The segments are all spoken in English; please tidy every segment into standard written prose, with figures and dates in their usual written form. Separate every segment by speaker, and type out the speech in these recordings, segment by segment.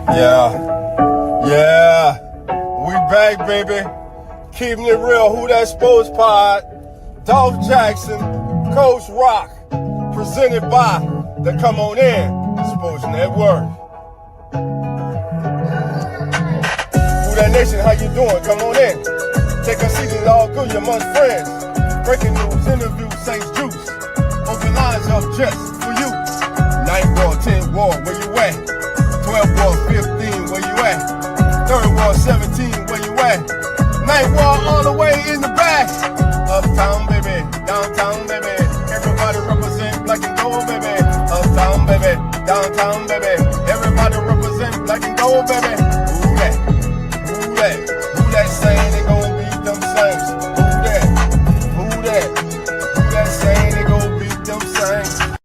Speaker 1: Yeah, we back, baby. Keeping it real, Who That Sports Pod. Dolph Jackson, Coach Rock, presented by the Come On In Sports Network. Who That Nation, how you doing? Come on in. Take a seat, it's all good, you're amongst friends. Breaking news, interviews, Saints Juice. Open lines up just for you. 9 War, 10 War, where you at? 12 War, 15, where you at? 3rd War, 17, where you at? 9th War, all the way in the back. Uptown, baby, downtown, baby. Everybody represent black and gold, baby. Uptown, baby, downtown, baby. Everybody represent black and gold, baby. Who that? Who that? Who that saying they gon' beat them Saints? Who that? Who that? Who that saying they gon' beat them Saints?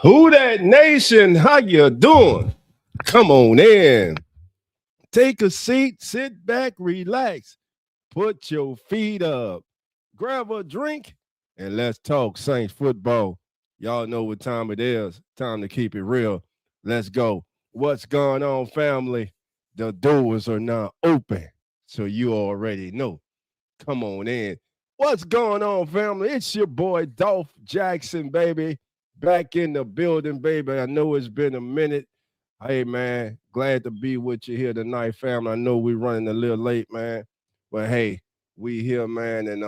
Speaker 1: Who That Nation, how you doing? Come on in. Take a seat, sit back, relax. Put your feet up. Grab a drink, and let's talk Saints football. Y'all know what time it is. Time to keep it real. Let's go. What's going on, family? The doors are now open, so you already know. Come on in. What's going on, family? It's your boy, Dolph Jackson, baby. Back in the building, baby. I know it's been a minute. Hey, man, glad to be with you here tonight, family. I know we're running a little late, man. But, hey, we here, man. And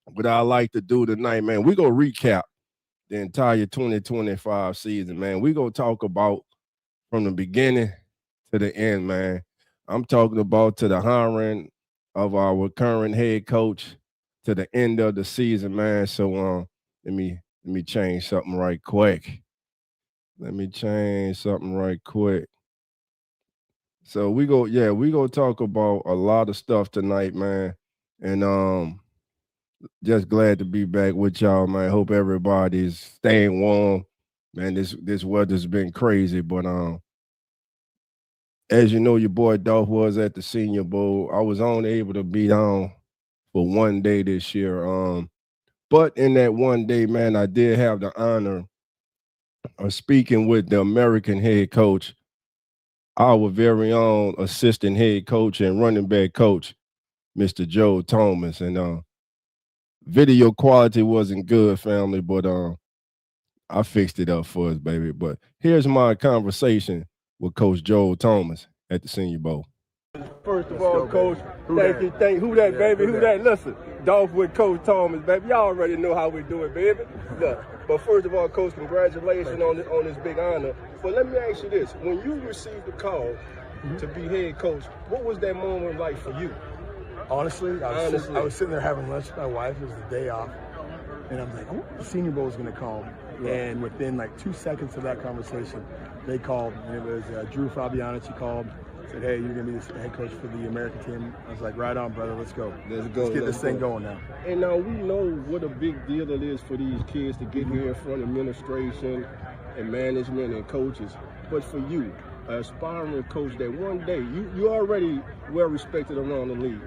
Speaker 1: what I like to do tonight, man, we're going to recap the entire 2025 season, man. We're going to talk about from the beginning to the end, man. I'm talking about to the hiring of our current head coach to the end of the season, man. So let me change something right quick. So we go talk about a lot of stuff tonight, man. And just glad to be back with y'all, man. Hope everybody's staying warm. Man, this weather's been crazy, but as you know, your boy Dolph was at the Senior Bowl. I was only able to be down for one day this year. But in that one day, man, I did have the honor of speaking with the American head coach, our very own assistant head coach and running back coach, Mr. Joe Thomas. And video quality wasn't good, family, but I fixed it up for us, baby. But here's my conversation with Coach Joe Thomas at the Senior Bowl. First of all, Coach, thank you. Who that, baby? Who that? Listen, Dolph with Coach Thomas, baby. Y'all already know how we do it, baby. Look, but first of all, Coach, congratulations on this big honor. But let me ask you this. When you received the call to be head coach, what was that moment like for you?
Speaker 2: Honestly, I was sitting there having lunch with my wife. It was the day off. And I'm like, oh, the Senior Bowl is going to call. Right. And within like 2 seconds of that conversation, they called. And it was Drew Fabianich. He called. Said, hey, you're going to be the head coach for the American team. I was like, right on, brother. Let's go. Let's get this thing going now.
Speaker 1: And now we know what a big deal it is for these kids to get here in front of administration and management and coaches. But for you, an aspiring coach, that one day, you're already well respected around the league.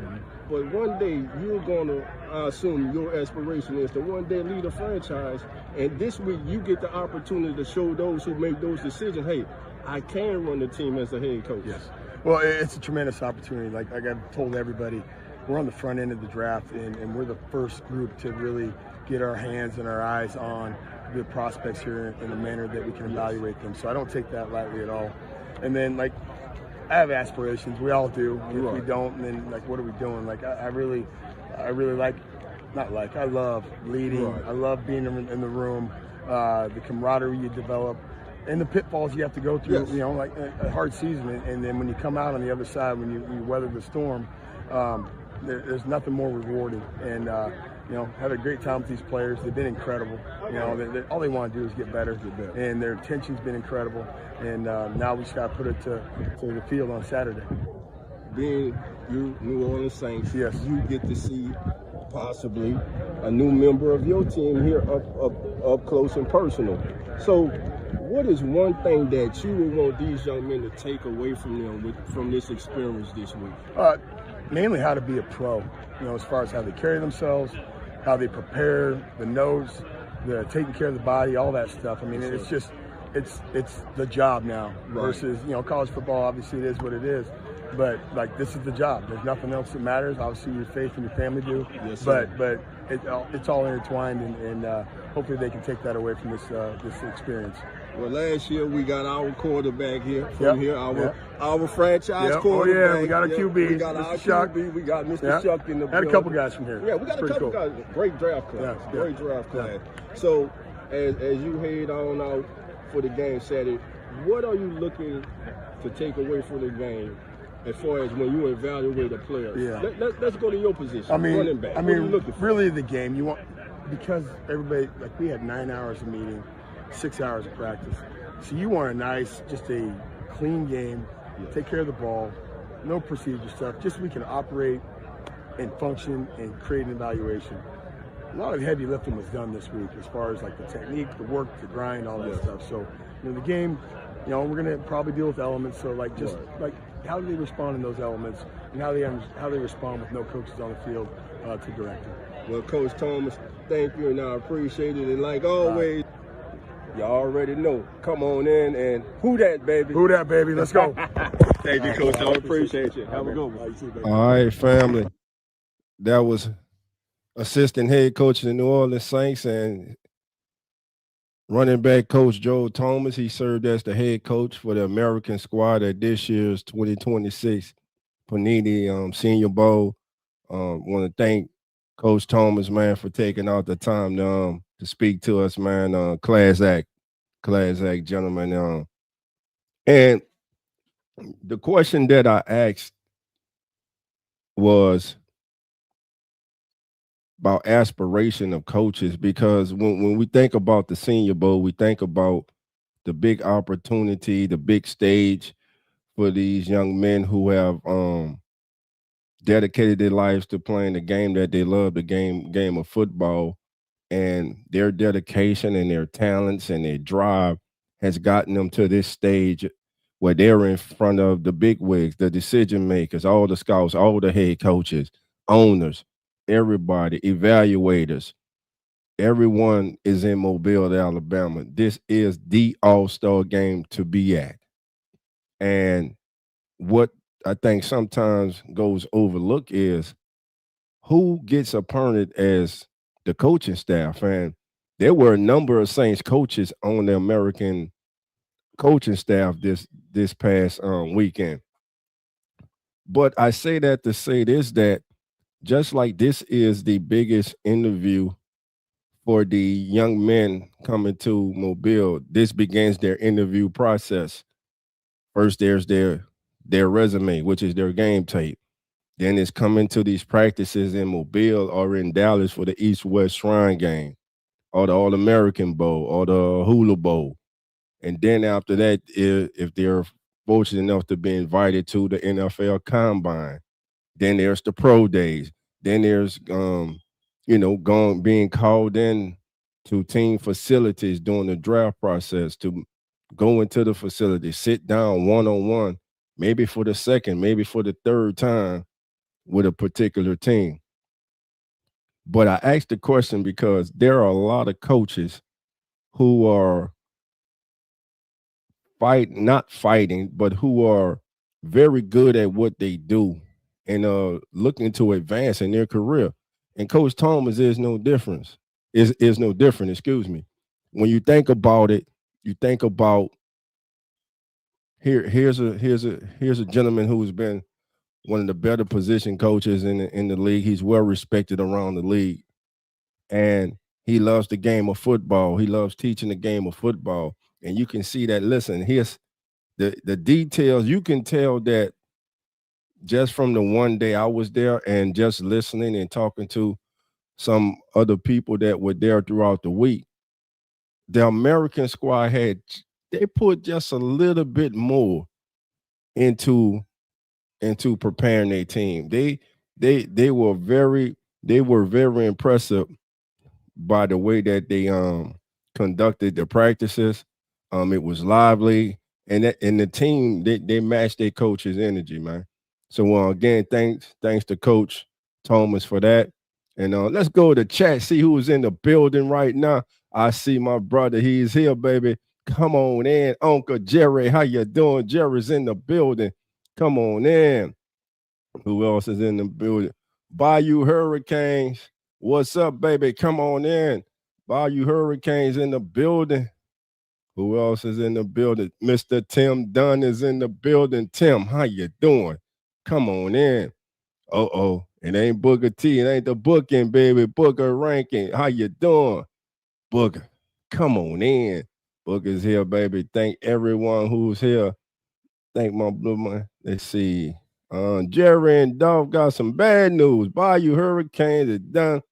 Speaker 1: But one day, you're going to, I assume your aspiration is to one day lead a franchise. And this week, you get the opportunity to show those who make those decisions, hey, I can run the team as a head coach.
Speaker 2: Yes. Well, it's a tremendous opportunity. Like I've told everybody, we're on the front end of the draft, and we're the first group to really get our hands and our eyes on the prospects here in a manner that we can evaluate them. So I don't take that lightly at all. And then, like, I have aspirations. We all do. And if we don't, then, like, what are we doing? Like, I really I love leading. Right. I love being in the room, the camaraderie you develop, and the pitfalls you have to go through, yes. You know, like a hard season. And then when you come out on the other side, when you weather the storm, there's nothing more rewarding. And, you know, had a great time with these players. They've been incredible. You know, all they want to do is get better. And their attention's been incredible. And now we just got to put it to the field on Saturday.
Speaker 1: Being you New Orleans Saints,
Speaker 2: yes,
Speaker 1: you get to see possibly a new member of your team here up close and personal. So what is one thing that you would want these young men to take away from them from this experience this week?
Speaker 2: Mainly how to be a pro, you know, as far as how they carry themselves, how they prepare, the nose, the taking care of the body, all that stuff. I mean, it's just it's the job now versus college football. Obviously, it is what it is. But like this is the job. There's nothing else that matters. Obviously, your faith and your family do.
Speaker 3: Yes, sir.
Speaker 2: But it's all intertwined, and hopefully they can take that away from this experience.
Speaker 3: Well, last year we got our quarterback here our franchise quarterback.
Speaker 2: Oh yeah, we got a QB.
Speaker 3: We got our
Speaker 2: Shough.
Speaker 3: QB. We got Mr. Shough in the
Speaker 2: Had a couple guys from here.
Speaker 3: Yeah, we got a couple guys. Great draft class. Great draft class. So as you head on out for the game Saturday, what are you looking to take away from the game? As far as when you evaluate a player, let's go to your position. Running back. What are you looking for?
Speaker 2: Really, the game you want, because everybody, like, we had 9 hours of meeting, 6 hours of practice. So you want just a clean game. Take care of the ball, no procedure stuff. Just so we can operate and function and create an evaluation. A lot of heavy lifting was done this week as far as like the technique, the work, the grind, all that stuff. So the game, we're gonna probably deal with elements. So like like. How do they respond in those elements, and how they respond with no coaches on the field to direct them?
Speaker 3: Well, Coach Thomas, thank you, and I appreciate it. And like always, you already know. Come on in and who that, baby?
Speaker 2: Who that, baby? Let's go.
Speaker 3: Thank you, Coach. I appreciate you. Have a good one.
Speaker 1: All right, family. That was assistant head coach of the New Orleans Saints and running back coach Joe Thomas. He served as the head coach for the American squad at this year's 2026 Panini Senior Bowl. Want to thank Coach Thomas, man, for taking out the time to speak to us, man. Class act gentleman. And the question that I asked was about aspiration of coaches, because when we think about the Senior Bowl, we think about the big opportunity, the big stage for these young men who have dedicated their lives to playing the game that they love, the game of football, and their dedication and their talents and their drive has gotten them to this stage where they're in front of the big wigs, the decision makers, all the scouts, all the head coaches, owners, everybody, evaluators. Everyone is in Mobile, Alabama. This is the all-star game to be at. And what I think sometimes goes overlooked is who gets appointed as the coaching staff. And there were a number of Saints coaches on the American coaching staff this past weekend. But I say that to say this, that just like this is the biggest interview for the young men coming to Mobile, this begins their interview process. First, there's their resume, which is their game tape. Then it's coming to these practices in Mobile or in Dallas for the East-West Shrine game, or the All-American Bowl, or the Hula Bowl. And then after that, if they're fortunate enough to be invited to the NFL Combine, then there's the pro days. Then there's being called in to team facilities during the draft process, to go into the facility, sit down one-on-one, maybe for the second, maybe for the third time with a particular team. But I asked the question because there are a lot of coaches who are not fighting, but who are very good at what they do and looking to advance in their career. And Coach Thomas is no different. Excuse me. When you think about it, you think about here's a gentleman who's been one of the better position coaches in the league. He's well respected around the league, and he loves the game of football. He loves teaching the game of football, and you can see that. Listen, here's the details. You can tell that just from the one day I was there and just listening and talking to some other people that were there throughout the week. The American squad they put just a little bit more into preparing their team. They were very impressive by the way that they conducted the practices. It was lively, and the team they matched their coach's energy, man. So again, thanks to Coach Thomas for that. And let's go to chat, see who's in the building right now. I see my brother. He's here, baby. Come on in, Uncle Jerry. How you doing? Jerry's in the building. Come on in. Who else is in the building? Bayou Hurricanes. What's up, baby? Come on in. Bayou Hurricanes in the building. Who else is in the building? Mr. Tim Dunn is in the building. Tim, how you doing? Come on in. Uh-oh. It ain't Booker T. It ain't the booking, baby. Booker ranking. How you doing? Booker, come on in. Booker's here, baby. Thank everyone who's here. Thank my blue man. Let's see. Jerry and Dolph got some bad news. Bayou Hurricanes is done.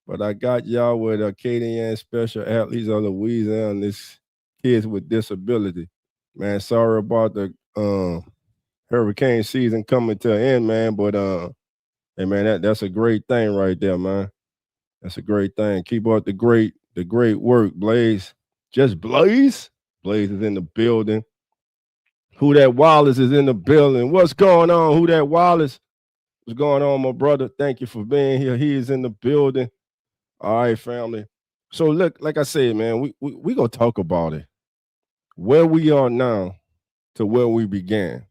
Speaker 1: But I got y'all with Acadian Special Athletes of Louisiana. This kids with disability. Man, sorry about the hurricane season coming to an end, man. But hey man, that's a great thing right there, man. That's a great thing. Keep up the great work, Blaze. Just Blaze. Blaze is in the building. Who That Wallace is in the building. What's going on? Who That Wallace? What's going on, my brother? Thank you for being here. He is in the building. All right, family. So look, like I said, man, we gonna talk about it. Where we are now to where we began.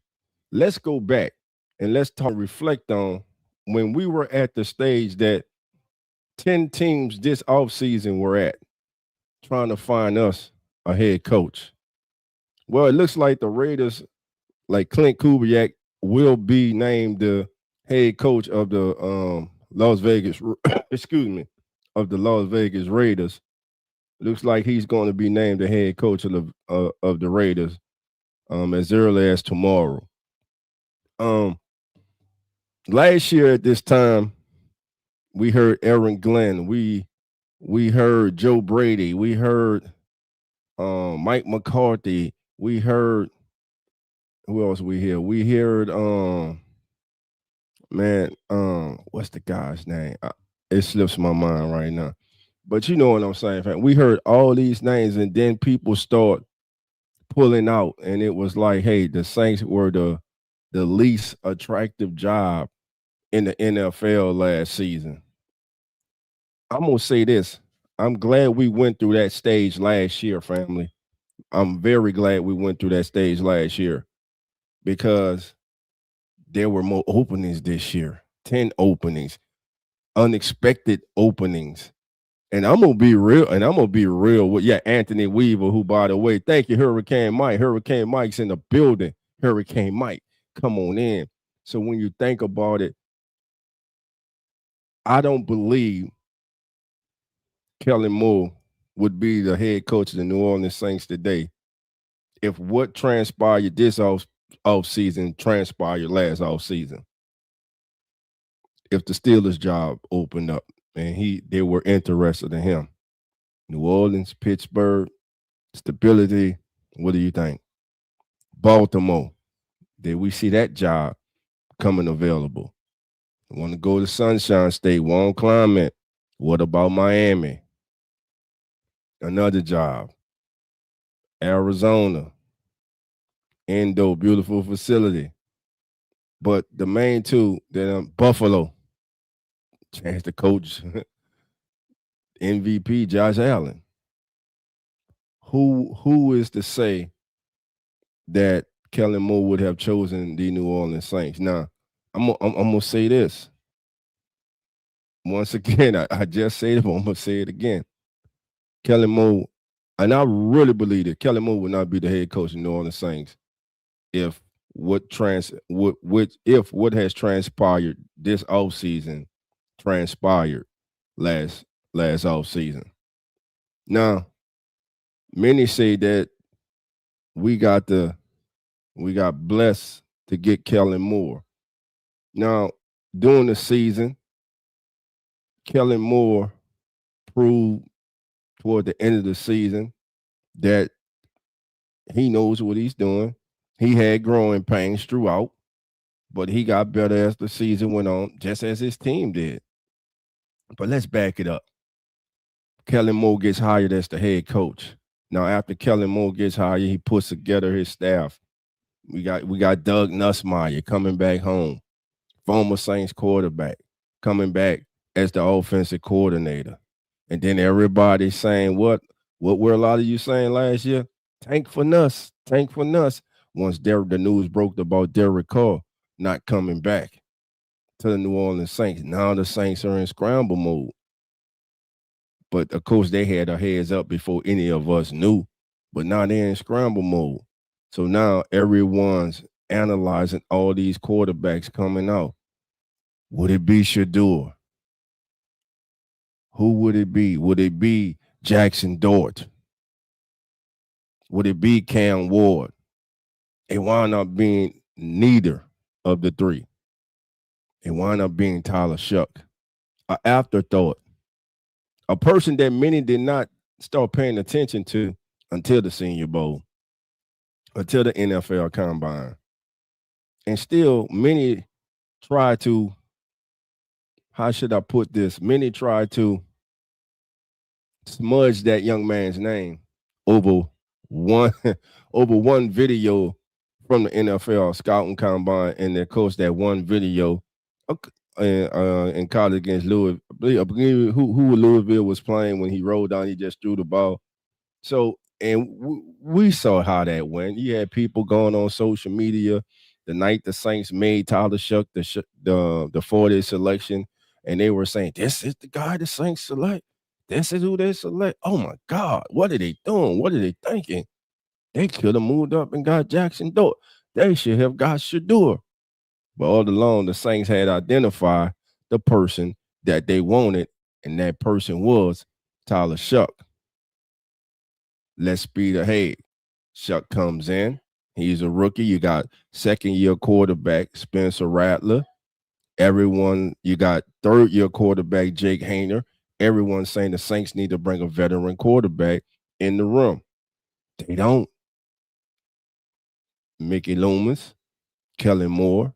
Speaker 1: Let's go back and let's reflect on when we were at the stage that 10 teams this offseason were at, trying to find us a head coach. Well, it looks like the Raiders, like Clint Kubiak, will be named the head coach of the Las Vegas, of the Las Vegas Raiders. Looks like he's going to be named the head coach of the Raiders as early as tomorrow. Last year at this time, we heard Aaron Glenn. We heard Joe Brady. We heard Mike McCarthy. We heard who else we hear? We heard what's the guy's name? It slips my mind right now. But you know what I'm saying, fam. We heard all these names, and then people start pulling out, and it was like, hey, the Saints were the least attractive job in the NFL last season. I'm gonna say this. I'm glad we went through that stage last year, family. I'm very glad we went through that stage last year because there were more openings this year. 10 openings, unexpected openings. And I'm gonna be real with Anthony Weaver, who, by the way, thank you, Hurricane Mike. Hurricane Mike's in the building. Hurricane Mike, come on in. So when you think about it, I don't believe Kellen Moore would be the head coach of the New Orleans Saints today if what transpired this offseason transpired last offseason. If the Steelers job opened up and they were interested in him. New Orleans, Pittsburgh, stability, what do you think? Baltimore, did we see that job coming available? Want to go to Sunshine State, warm climate. What about Miami? Another job. Arizona. Endo, beautiful facility. But the main two, Buffalo. Chance to coach MVP Josh Allen. Who is to say that Kellen Moore would have chosen the New Orleans Saints? Now, I'm gonna say this. Once again, I just said it, but I'm gonna say it again. Kellen Moore, and I really believe that Kellen Moore would not be the head coach of New Orleans Saints if what has transpired this offseason transpired last offseason. Now, many say that we got blessed to get Kellen Moore. Now, during the season, Kellen Moore proved toward the end of the season that he knows what he's doing. He had growing pains throughout, but he got better as the season went on, just as his team did. But let's back it up. Kellen Moore gets hired as the head coach. Now, after Kellen Moore gets hired, he puts together his staff. We got Doug Nussmeier coming back home, former Saints quarterback, coming back as the offensive coordinator. And then everybody saying what were a lot of you saying last year? Thankfulness. Once the news broke about Derek Carr not coming back to the New Orleans Saints, now the Saints are in scramble mode. But of course, they had their heads up before any of us knew. But now they're in scramble mode. So now everyone's analyzing all these quarterbacks coming out. Would it be Shador? Who would it be? Would it be Jackson Dort? Would it be Cam Ward? It wound up being neither of the three. It wound up being Tyler Shough, an afterthought, a person that many did not start paying attention to until the Senior Bowl, until the NFL Combine. And still, many try to, how should I put this? Many try to smudge that young man's name over one video from the NFL scouting combine, and of course that one video in college against Louisville. I believe who Louisville was playing when he rolled down, he just threw the ball. So, and we saw how that went. You had people going on social media the night the Saints made Tyler Shough the 40th selection, and they were saying, "This is the guy the Saints select. This is who they select." Oh my God, what are they doing? What are they thinking? They could have moved up and got Jackson Dort. They should have got Shador. But all along, the Saints had identified the person that they wanted, and that person was Tyler Shough. Let's speed ahead. Shough comes in. He's a rookie. You got second-year quarterback Spencer Rattler. You got third-year quarterback Jake Hayner. Everyone's saying the Saints need to bring a veteran quarterback in the room. They don't. Mickey Loomis, Kellen Moore,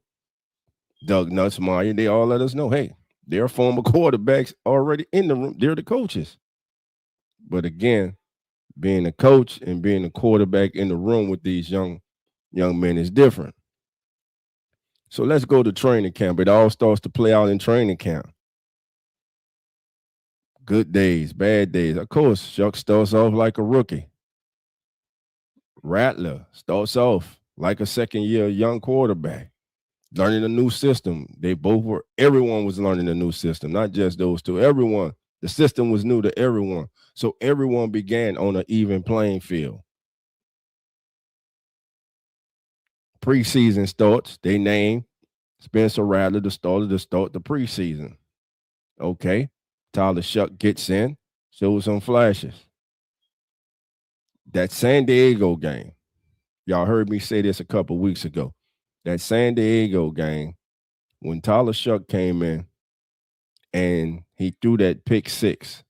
Speaker 1: Doug Nussmeier, they all let us know, hey, there are former quarterbacks already in the room. They're the coaches. But again, being a coach and being a quarterback in the room with these young men is different. So let's go to training camp. It all starts to play out in training camp. Good days, bad days. Of course, Shough starts off like a rookie. Rattler starts off like a second-year young quarterback, learning a new system. Everyone was learning a new system, not just those two. Everyone, the system was new to everyone. So everyone began on an even playing field. Preseason starts. They name Spencer Rattler the starter to start the preseason. Okay. Tyler Shough gets in, shows some flashes. That San Diego game, y'all heard me say this a couple weeks ago. That San Diego game, when Tyler Shough came in and he threw that pick six,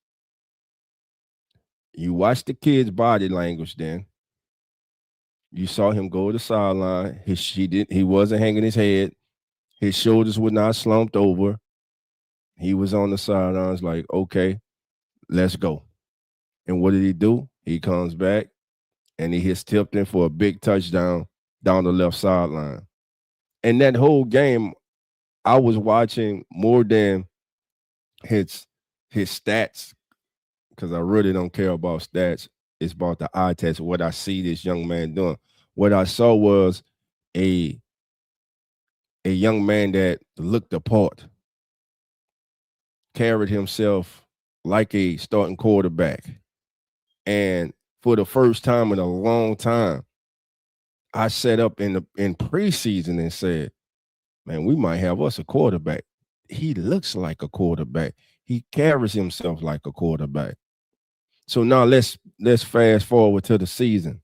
Speaker 1: you watched the kid's body language then. You saw him go to the sideline. He wasn't hanging his head. His shoulders were not slumped over. He was on the sidelines like, okay, let's go. And what did he do? He comes back and he hits Tipton for a big touchdown down the left sideline. And that whole game, I was watching more than his stats, because I really don't care about stats. It's about the eye test, what I see this young man doing. What I saw was a young man that looked the part, carried himself like a starting quarterback. And for the first time in a long time, I sat up in preseason and said, man, we might have us a quarterback. He looks like a quarterback. He carries himself like a quarterback. So now let's fast forward to the season.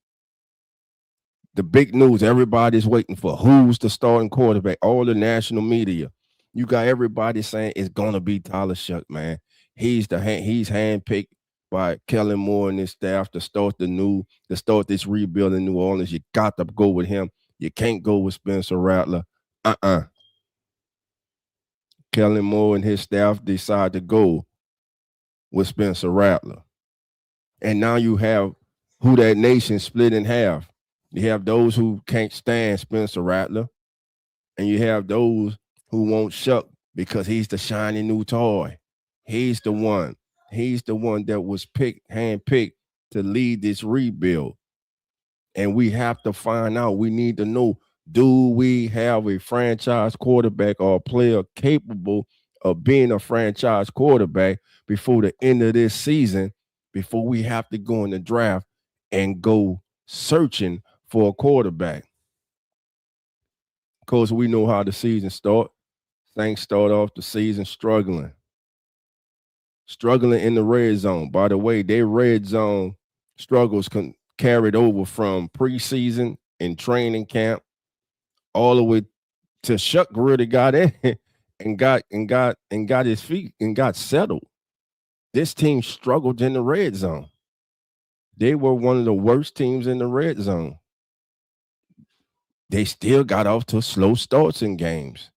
Speaker 1: The big news everybody's waiting for. Who's the starting quarterback? All the national media. You got everybody saying it's gonna be Tyler Shough, man. He's handpicked by Kellen Moore and his staff to start this rebuild in New Orleans. You got to go with him. You can't go with Spencer Rattler. Kellen Moore and his staff decide to go with Spencer Rattler. And now you have Who Dat Nation split in half. You have those who can't stand Spencer Rattler, and you have those who want Shough because he's the shiny new toy. He's the one. He's the one that was handpicked to lead this rebuild.
Speaker 4: And we have to find out. We need to know, do we have a franchise quarterback or a player capable of being a franchise quarterback before the end of this season, before we have to go in the draft and go searching for a quarterback? Because we know how the season start. Things start off the season struggling in the red zone. By the way, their red zone struggles carried over from preseason and training camp all the way to Shough really got in and got his feet and got settled. This team struggled in the red zone. They were one of the worst teams in the red zone. They still got off to slow starts in games.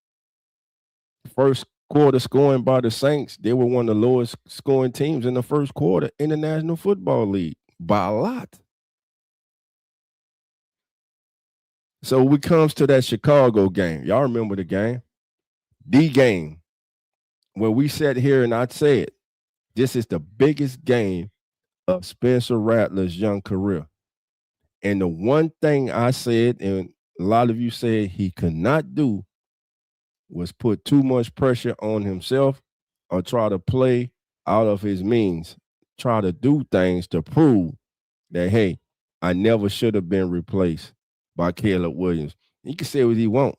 Speaker 4: First quarter scoring by the Saints, they were one of the lowest scoring teams in the first quarter in the National Football League by a lot. So we comes to that Chicago game. Y'all remember the game? The game where we sat here and I said, this is the biggest game of Spencer Rattler's young career. And the one thing I said, and a lot of you said he could not do, was put too much pressure on himself or try to play out of his means, try to do things to prove that, hey, I never should have been replaced by Caleb Williams. He can say what he want.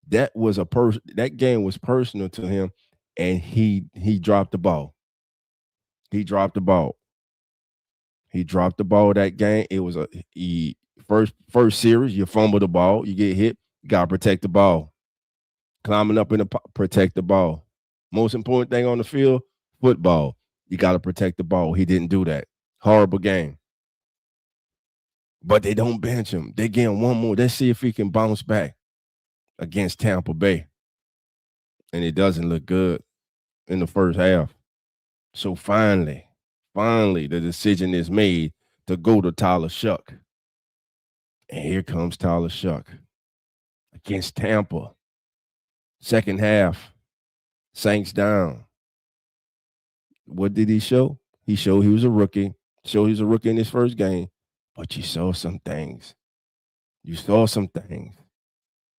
Speaker 4: That was that game was personal to him, and he dropped the ball. He dropped the ball. He dropped the ball that game. It was a first series. You fumble the ball, you get hit. You gotta protect the ball. Climbing up in the protect the ball. Most important thing on the field, football. You gotta protect the ball. He didn't do that. Horrible game. But they don't bench him. They give him one more. Let's see if he can bounce back against Tampa Bay. And it doesn't look good in the first half. So finally, the decision is made to go to Tyler Shough. And here comes Tyler Shough against Tampa. Second half, Saints down. What did he show? He showed he was a rookie. Showed he was a rookie in his first game. But you saw some things. You saw some things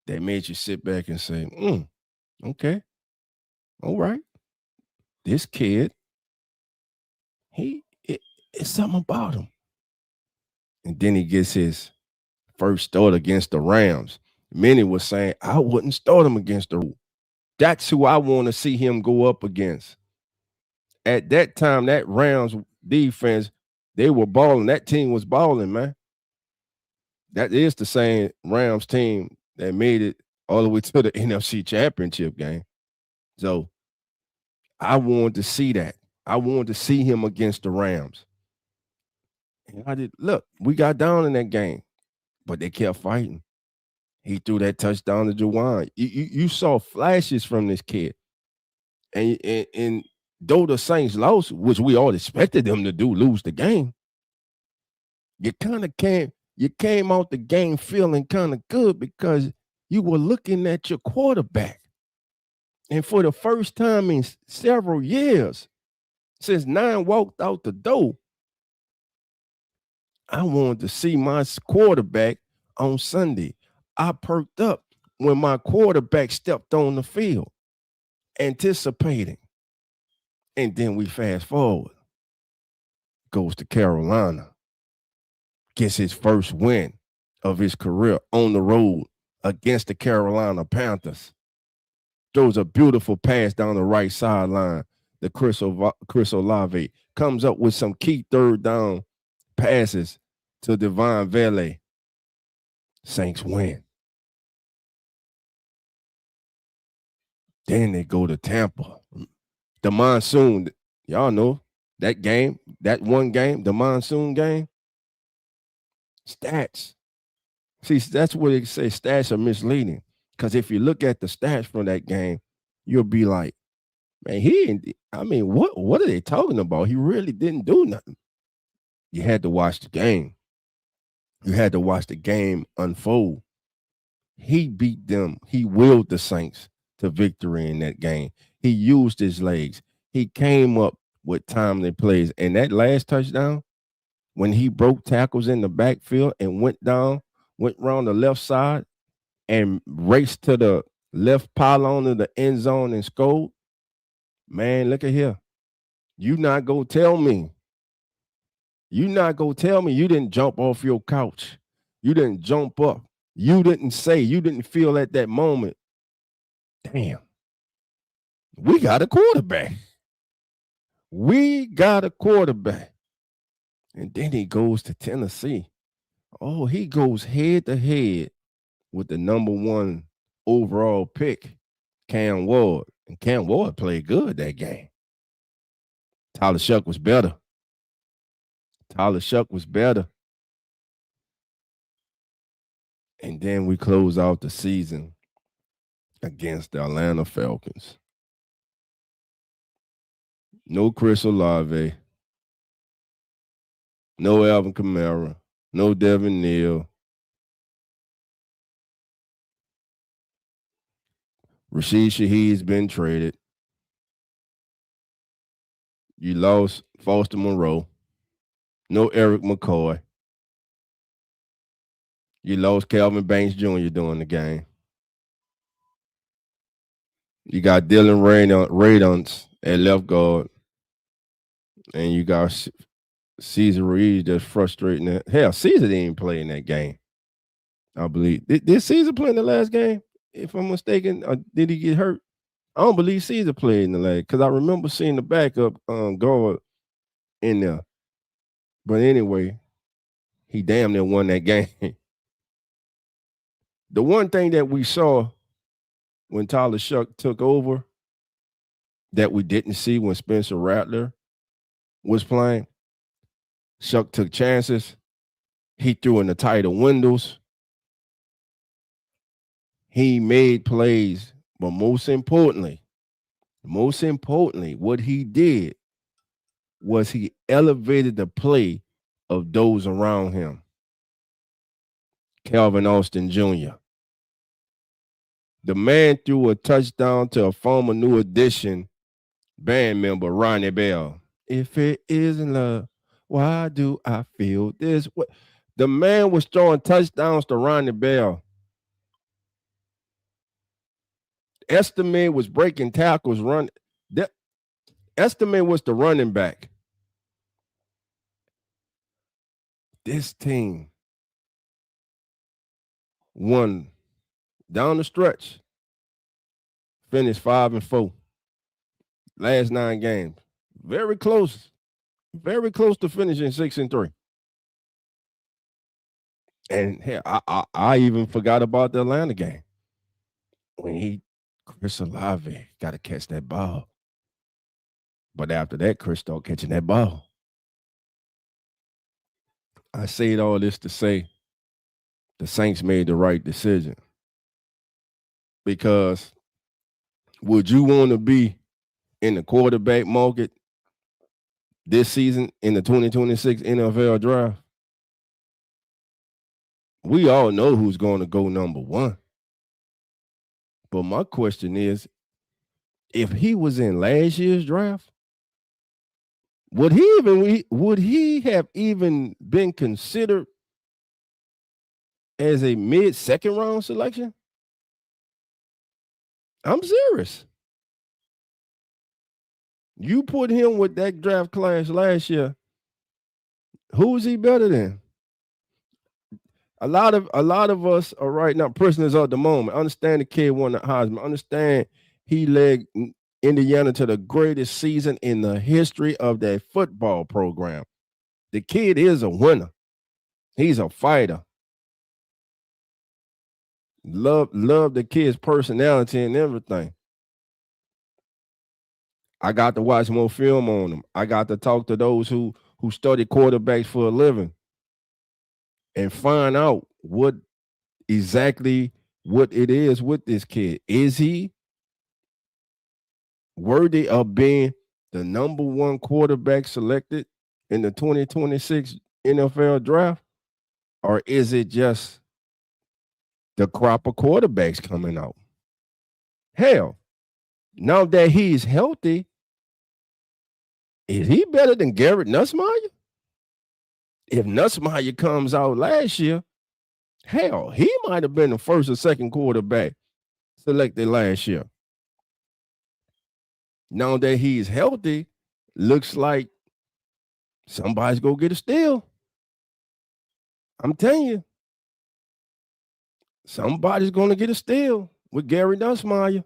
Speaker 4: that made you sit back and say, okay, all right. This kid, it's something about him. And then he gets his first start against the Rams. Many were saying, I wouldn't start him against the Rams. That's who I want to see him go up against. At that time, that Rams defense, they were balling. That team was balling, man. That is the same Rams team that made it all the way to the NFC Championship game. So I wanted to see that. I wanted to see him against the Rams. And I did. Look, we got down in that game, but they kept fighting. He threw that touchdown to Juwan. You saw flashes from this kid. And though the Saints lost, which we all expected them to do, lose the game, you came out the game feeling kind of good because you were looking at your quarterback. And for the first time in several years, since 9 walked out the door, I wanted to see my quarterback on Sunday. I perked up when my quarterback stepped on the field, anticipating. And then we fast forward. Goes to Carolina. Gets his first win of his career on the road against the Carolina Panthers. Throws a beautiful pass down the right sideline. The Chris Olave comes up with some key third down passes to Devon Vele. Saints win. Then they go to Tampa. The monsoon, y'all know that game, that one game, the monsoon game. Stats. See, that's what they say stats are misleading. Because if you look at the stats from that game, you'll be like, man, what are they talking about? He really didn't do nothing. You had to watch the game. You had to watch the game unfold. He beat them. He willed the Saints to victory in that game. He used his legs. He came up with timely plays. And that last touchdown when he broke tackles in the backfield and went around the left side and raced to the left pylon of the end zone and scored? Man, look at here. You not gonna tell me you didn't jump off your couch. You didn't jump up. You didn't feel at that moment, damn, we got a quarterback. We got a quarterback. And then he goes to Tennessee. Oh, he goes head to head with the number 1 overall pick, Cam Ward. And Cam Ward played good that game. Tyler Shough was better. And then we close out the season against the Atlanta Falcons. No Chris Olave. No Alvin Kamara. No Devin Neal. Rashid Shaheed's been traded. You lost Foster Moreau. No Eric McCoy. You lost Calvin Banks Jr. during the game. You got Dylan Radunz at left guard. And you got Cesar Ruiz just frustrating that. Hell, Cesar didn't even play in that game, I believe. Did Cesar play in the last game? If I'm mistaken, or did he get hurt? I don't believe Cesar played in the last, because I remember seeing the backup guard in there. But anyway, he damn near won that game. The one thing that we saw when Tyler Shough took over that we didn't see when Spencer Rattler was playing, Shough took chances. He threw in the tighter windows. He made plays. But most importantly, what he did was he elevated the play of those around him. Calvin Austin Jr. The man threw a touchdown to a former New Edition band member, Ronnie Bell. If it isn't love, why do I feel this way? The man was throwing touchdowns to Ronnie Bell. Estime was breaking tackles. Estime was the running back. This team won down the stretch, finished 5-4. Last 9 games. Very close to finishing 6-3. And hell, I even forgot about the Atlanta game when Chris Olave got to catch that ball. But after that, Chris started catching that ball. I said all this to say the Saints made the right decision. Because would you want to be in the quarterback market this season in the 2026 NFL draft? We all know who's going to go number 1. But my question is, if he was in last year's draft, would he have even been considered as a mid-second round selection? I'm serious. You put him with that draft class last year, who is he better than? A lot of us are right now prisoners of the moment. Understand the kid won the Heisman. Understand he led Indiana to the greatest season in the history of that football program. The kid is a winner. He's a fighter. Love the kid's personality and everything. I got to watch more film on him. I got to talk to those who study quarterbacks for a living and find out what it is with this kid. Is he worthy of being the number 1 quarterback selected in the 2026 NFL draft? Or is it just the crop of quarterbacks coming out? Hell, now that he's healthy, is he better than Garrett Nussmeier? if Nussmeier comes out last year, hell, he might have been the first or second quarterback selected last year. Now that he's healthy, looks like somebody's going to get a steal. I'm telling you, somebody's going to get a steal with Gary Nussmeier.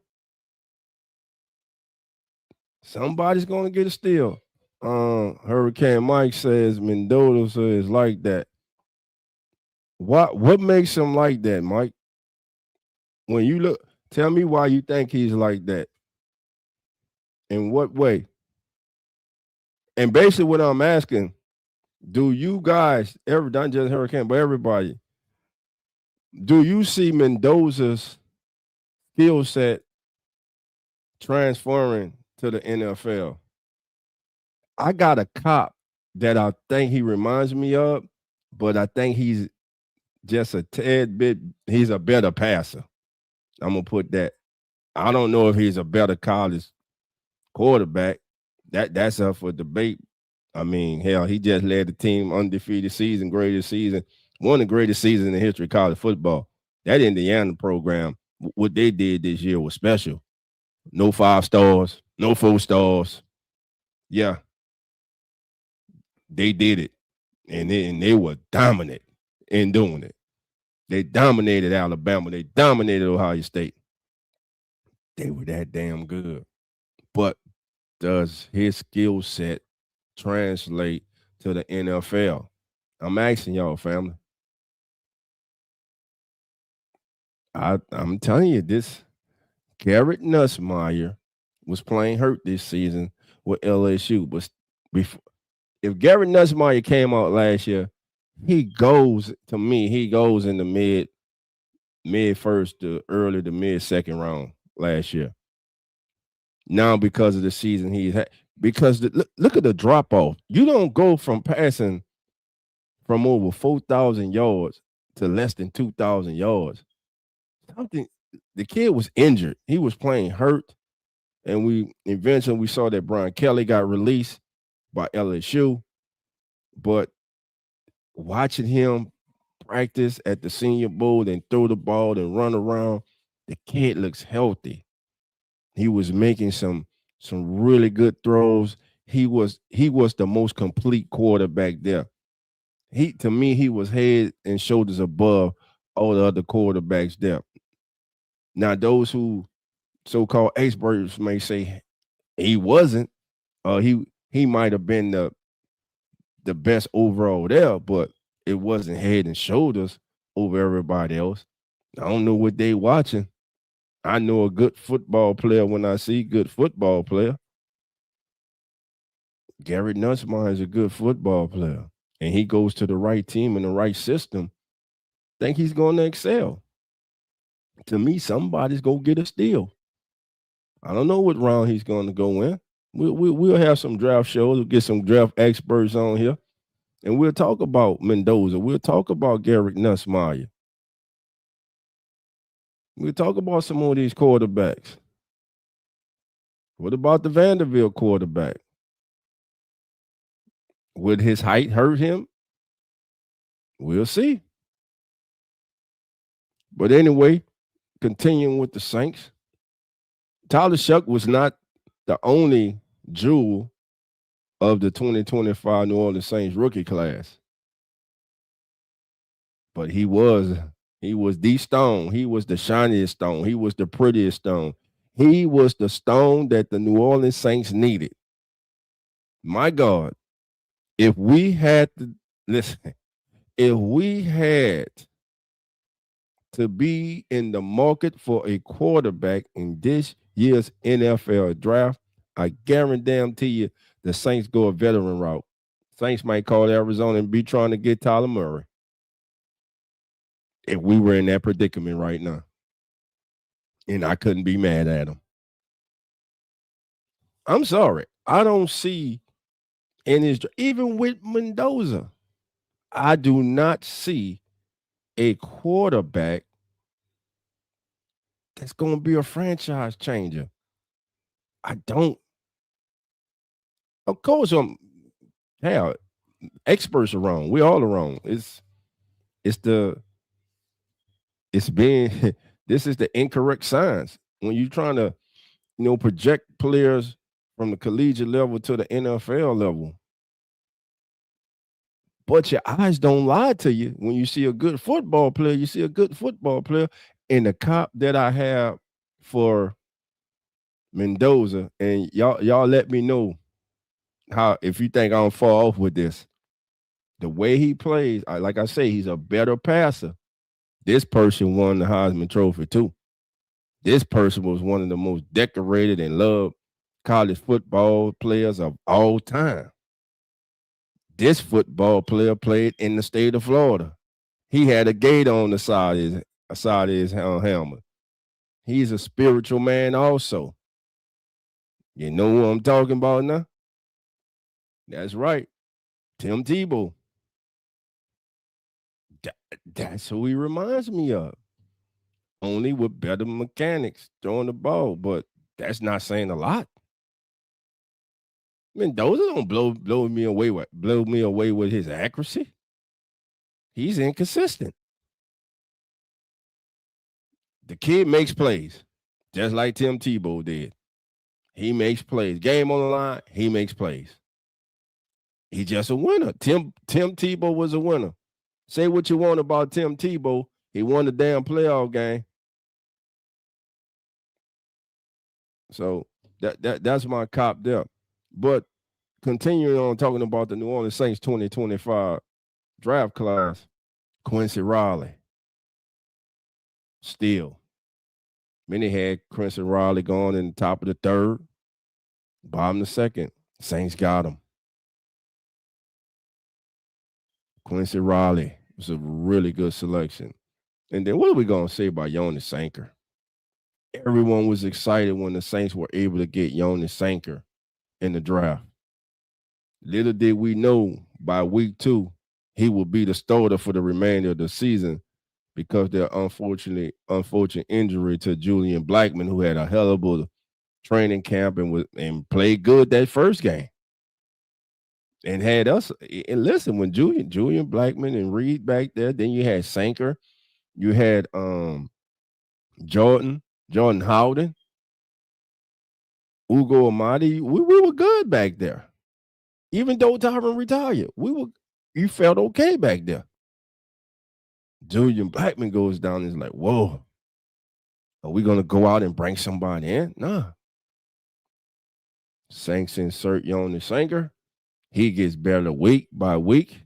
Speaker 4: Somebody's going to get a steal. Hurricane Mike says Mendoza is like that. What makes him like that, Mike? When you look, tell me why you think he's like that. In what way? And basically what I'm asking, do you guys, not just Hurricane, but everybody, do you see Mendoza's skill set transferring to the NFL? I got a cop that I think he reminds me of, but I think he's just a tad bit, he's a better passer. I'm going to put that. I don't know if he's a better college quarterback. That's up for debate. I mean, hell, he just led the team undefeated season, greatest season, one of the greatest seasons in the history of college football. That Indiana program, what they did this year was special. No 5 stars, no 4 stars. Yeah, they did it, and they were dominant in doing it. They dominated Alabama. They dominated Ohio State. They were that damn good. But does his skill set translate to the NFL? I'm asking y'all, family. I'm telling you, this Garrett Nussmeier was playing hurt this season with LSU. But if Garrett Nussmeier came out last year, he goes in the mid first to early to mid second round last year. Now because of the season he's had, because look at the drop off. You don't go from passing from over 4,000 yards to less than 2,000 yards. The kid was injured. He was playing hurt, and we saw that Brian Kelly got released by LSU. But watching him practice at the Senior Bowl and throw the ball and run around, the kid looks healthy. He was making some really good throws. He was the most complete quarterback there. To me, he was head and shoulders above all the other quarterbacks there. Now, those who so-called experts may say he wasn't, he might have been the best overall there, but it wasn't head and shoulders over everybody else. I don't know what they watching. I know a good football player when I see a good football player. Garrett Nussmeier is a good football player, and he goes to the right team and the right system. I think he's going to excel. To me, somebody's going to get a steal. I don't know what round he's going to go in. We'll have some draft shows. We'll get some draft experts on here, and we'll talk about Mendoza. We'll talk about Garrett Nussmeier. We'll talk about some of these quarterbacks. What about the Vanderbilt quarterback? Would his height hurt him? We'll see. But anyway, continuing with the Saints, Tyler Shough was not the only jewel of the 2025 New Orleans Saints rookie class. But he was the stone. He was the shiniest stone. He was the prettiest stone. He was the stone that the New Orleans Saints needed. My God, if we had to be in the market for a quarterback in this year's NFL draft, I guarantee you the Saints go a veteran route. Saints might call Arizona and be trying to get Tyler Murray if we were in that predicament right now. And I couldn't be mad at him. I'm sorry. I don't see in his, even with Mendoza, I do not see a quarterback that's going to be a franchise changer. I don't. Of course, experts are wrong. We all are wrong. It's being this is the incorrect science. When you're trying to, project players from the collegiate level to the NFL level. But your eyes don't lie to you. When you see a good football player, you see a good football player. And the cop that I have for Mendoza, and y'all let me know how, if you think I don't fall off with this. The way he plays, like I say, he's a better passer. This person won the Heisman Trophy too. This person was one of the most decorated and loved college football players of all time. This football player played in the state of Florida. He had a gate on the side of his helmet. He's a spiritual man also. You know who I'm talking about now? That's right. Tim Tebow. That's who he reminds me of. Only with better mechanics throwing the ball, but that's not saying a lot. Mendoza don't blow me away with his accuracy. He's inconsistent. The kid makes plays, just like Tim Tebow did. He makes plays. Game on the line, he makes plays. He's just a winner. Tim Tebow was a winner. Say what you want about Tim Tebow. He won the damn playoff game. So that's my cop there. But continuing on talking about the New Orleans Saints 2025 draft class, Quincy Riley. Still. Many had Quincy Riley going in the top of the third, bottom of the second. Saints got him. Quincy Riley was a really good selection. And then what are we going to say about Jonas Sanker? Everyone was excited when the Saints were able to get Jonas Sanker in the draft. Little did we know by week 2, he would be the starter for the remainder of the season because their unfortunate injury to Julian Blackmon, who had a hell of a training camp and played good that first game. And had us, and listen, when Julian Blackmon and Reed back there, then you had Sanker, you had Jordan Howden, Ugo Amadi. We were good back there. Even though Tyron retired, you felt okay back there. Julian Blackmon goes down and is like, whoa, are we going to go out and bring somebody in? Nah. Saints insert Jonas Sanker. He gets better week by week.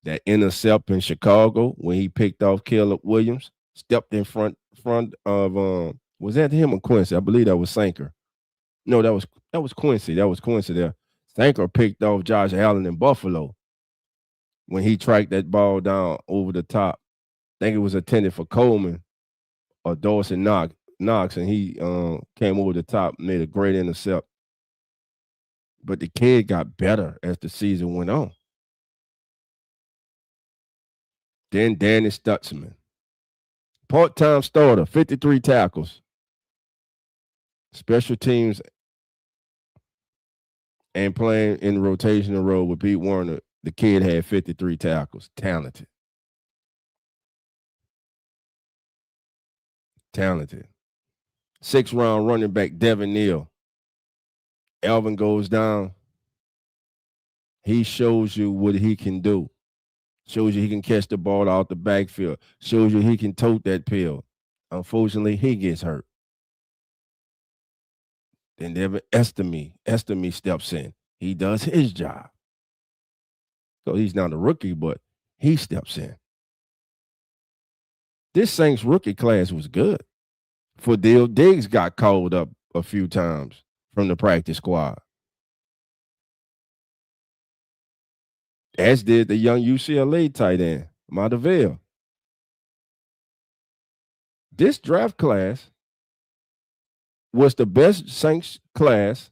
Speaker 4: That intercept in Chicago when he picked off Caleb Williams, stepped in front of was that him or Quincy? I believe that was Sanker. No, that was Quincy. That was Quincy there. Sanker picked off Josh Allen in Buffalo when he tracked that ball down over the top. I think it was intended for Coleman or Dawson Knox, and he came over the top, made a great intercept. But the kid got better as the season went on. Then Danny Stutzman. Part-time starter, 53 tackles. Special teams and playing in the rotational role with Pete Werner. The kid had 53 tackles. Talented. 6th-round running back, Devin Neal. Alvin goes down. He shows you what he can do. Shows you he can catch the ball out the backfield. Shows you he can tote that pill. Unfortunately, he gets hurt. Then Devin Estime steps in. He does his job. So he's not a rookie, but he steps in. This Saints rookie class was good. Fadil Diggs got called up a few times from the practice squad. As did the young UCLA tight end, Matavale. This draft class was the best Saints class,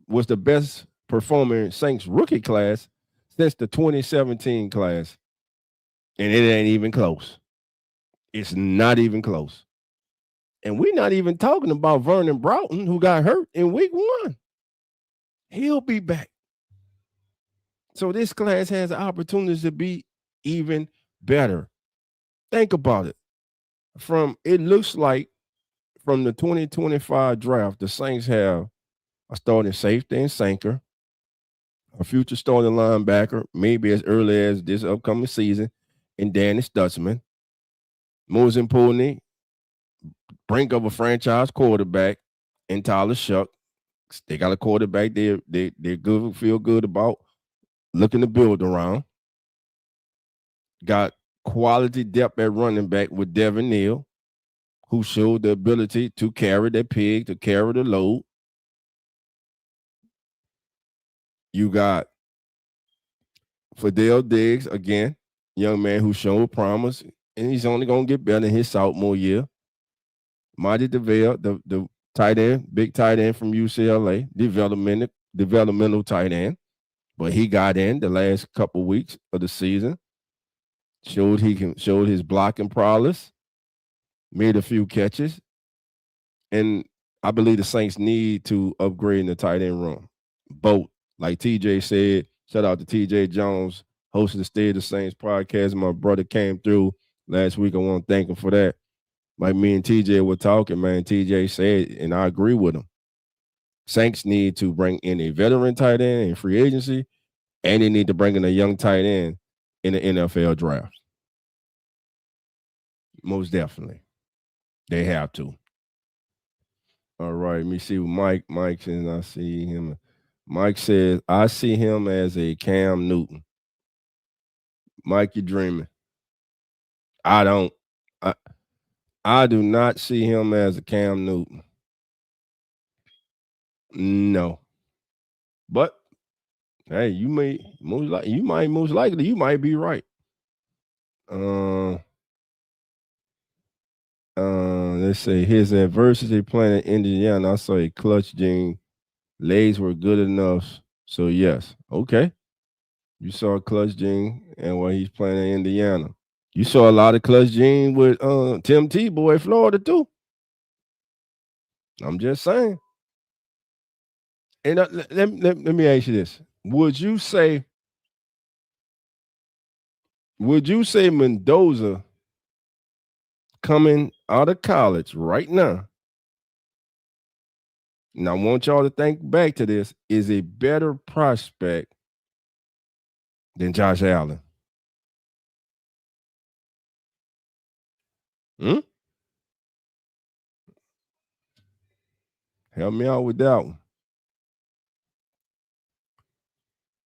Speaker 4: was the best performing Saints rookie class since the 2017 class. And it ain't even close. It's not even close. And we're not even talking about Vernon Broughton, who got hurt in week 1. He'll be back. So this class has opportunities to be even better. Think about it. It looks like from the 2025 draft, the Saints have a starting safety and sinker, a future starting linebacker, maybe as early as this upcoming season, and Danny Stutzman. Most importantly, brink of a franchise quarterback in Tyler Shough. They got a quarterback they're good, feel good about looking to build around. Got quality depth at running back with Devin Neal, who showed the ability to carry that pig, to carry the load. You got Fidel Diggs, again, young man who showed promise, and he's only going to get better in his sophomore year. Marty DeVille, the tight end, big tight end from UCLA, developmental tight end, but he got in the last couple weeks of the season. Showed his blocking prowess, made a few catches, and I believe the Saints need to upgrade in the tight end room. Both, like TJ said, shout out to TJ Jones, host of the State of the Saints podcast. My brother came through last week. I want to thank him for that. Like me and TJ were talking, man. TJ said, and I agree with him. Saints need to bring in a veteran tight end in free agency, and they need to bring in a young tight end in the NFL draft. Most definitely. They have to. All right, let me see what Mike says. I see him. Mike says, I see him as a Cam Newton. Mike, you dreaming. I don't. I do not see him as a Cam Newton. No. But hey, you might most likely be right. Let's say his adversity playing in Indiana. I saw a clutch gene. Legs were good enough. So yes. Okay. You saw a clutch gene and while he's playing in Indiana. You saw a lot of clutch gene with Tim Tebow at Florida too. I'm just saying. And let me ask you this. Would you say Mendoza coming out of college right now, and I want y'all to think back to this, is a better prospect than Josh Allen? Help me out with that one.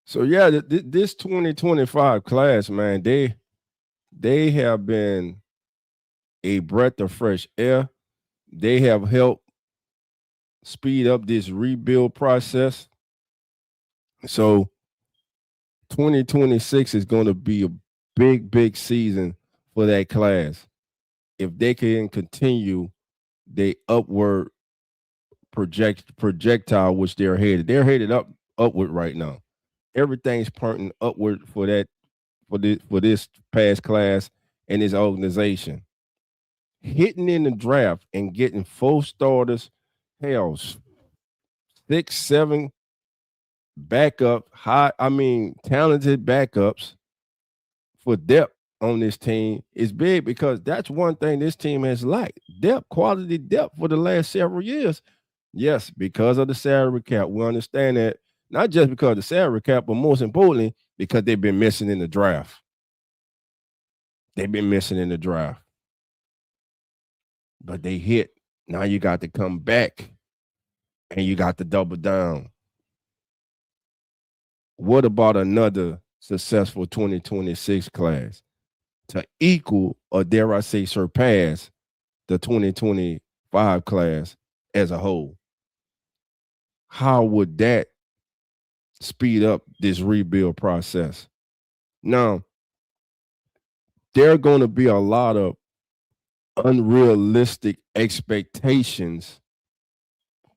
Speaker 4: So yeah, this 2025 class, man, they have been a breath of fresh air. They have helped speed up this rebuild process. So 2026 is going to be a big season for that class. If they can continue the upward projectile which they're headed upward right now. Everything's pointing upward for this past class and this organization. Hitting in the draft and getting 4 starters, hell, 6, 7 talented backups for depth on this team is big, because that's one thing this team has lacked. Quality depth for the last several years. Yes, because of the salary cap. We understand that. Not just because of the salary cap, but most importantly, because they've been missing in the draft. But they hit. Now you got to come back and you got to double down. What about another successful 2026 class to equal, or dare I say surpass, the 2025 class as a whole? How would that speed up this rebuild process? Now, there are going to be a lot of unrealistic expectations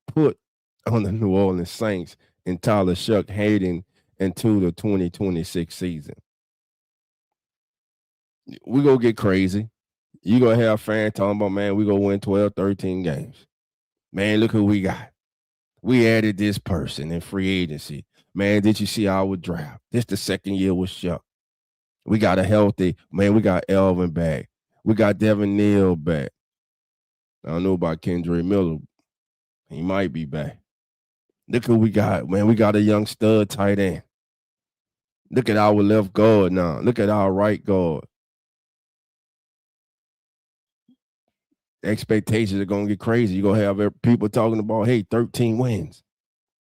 Speaker 4: put on the New Orleans Saints and Tyler Shough heading into the 2026 season. We're going to get crazy. You're going to have fans talking about, man, we're going to win 12, 13 games. Man, look who we got. We added this person in free agency. Man, did you see our draft? This the second year with Shough. We got a healthy, man, we got Elvin back. We got Devin Neal back. I don't know about Kendrick Miller. He might be back. Look who we got, man. We got a young stud tight end. Look at our left guard now. Look at our right guard. Expectations are going to get crazy. You're going to have people talking about, hey, 13 wins.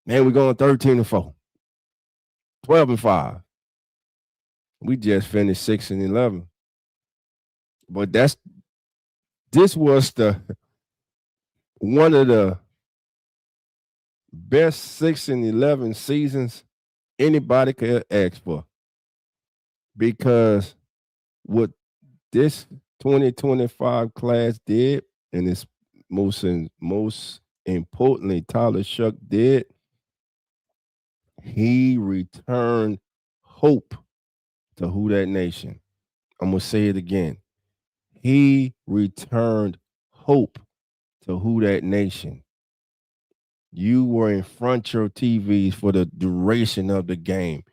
Speaker 4: Man, we're going 13-4. 12-5. We just finished 6-11. But this was one of the best 6-11 seasons anybody could ask for. Because what this 2025 class did, and it's most importantly, Tyler Shough did, he returned hope to Who Dat Nation. I'm going to say it again. He returned hope to Who Dat Nation. You were in front of your TVs for the duration of the game.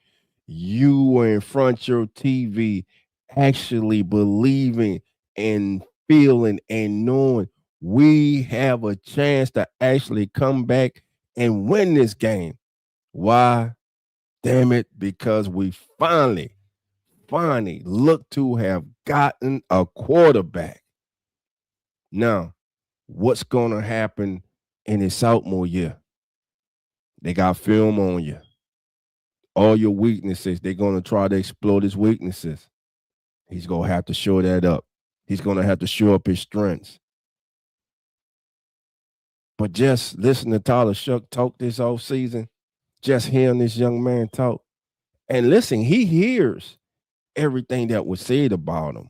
Speaker 4: You were in front of your TV actually believing and feeling and knowing we have a chance to actually come back and win this game. Why? Damn it, because we finally look to have gotten a quarterback. Now, what's going to happen in his sophomore year? They got film on you. All your weaknesses, they're going to try to exploit his weaknesses. He's going to have to show that up. He's going to have to show up his strengths. But just listen to Tyler Shough talk this offseason, just hearing this young man talk. And listen, he hears everything that was said about him.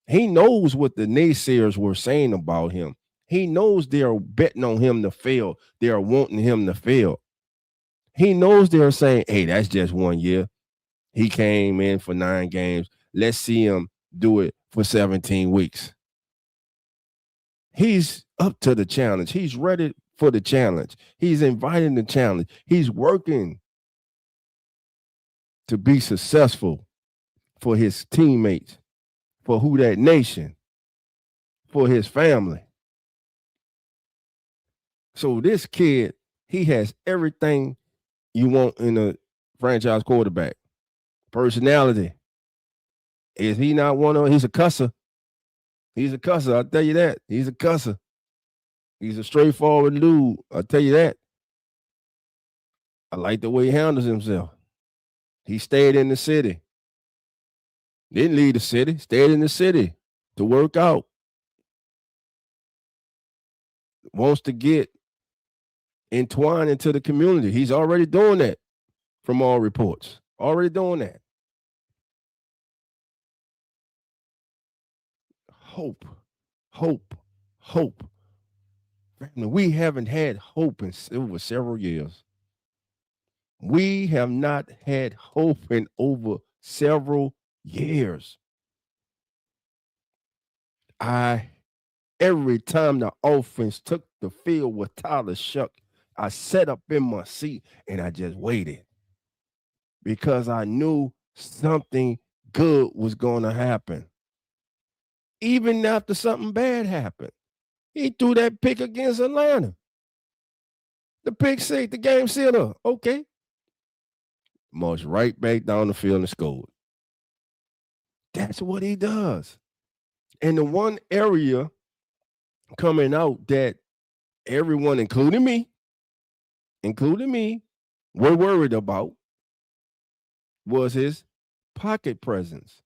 Speaker 4: He knows what the naysayers were saying about him. He knows they are betting on him to fail. They are wanting him to fail. He knows they're saying, hey, that's just 1 year. He came in for 9 games. Let's see him do it for 17 weeks. He's up to the challenge. He's ready for the challenge. He's inviting the challenge. He's working to be successful for his teammates, for Who Dat Nation, for his family. So this kid, he has everything you want in a franchise quarterback. Personality. Is he not one of them? He's a cusser. He's a cusser, I'll tell you that. He's a cusser. He's a straightforward dude, I'll tell you that. I like the way he handles himself. He stayed in the city. Didn't leave the city, stayed in the city to work out. Wants to get entwined into the community. He's already doing that from all reports. Already doing that. Hope. We haven't had hope in over several years. We have not had hope in over several years. Every time the offense took the field with Tyler Shough, I sat up in my seat and I just waited because I knew something good was going to happen. Even after something bad happened, he threw that pick against Atlanta. The pick six, the game sealer. Okay. Marched right back down the field and scored. That's what he does. And the one area coming out that everyone, including me, were worried about was his pocket presence.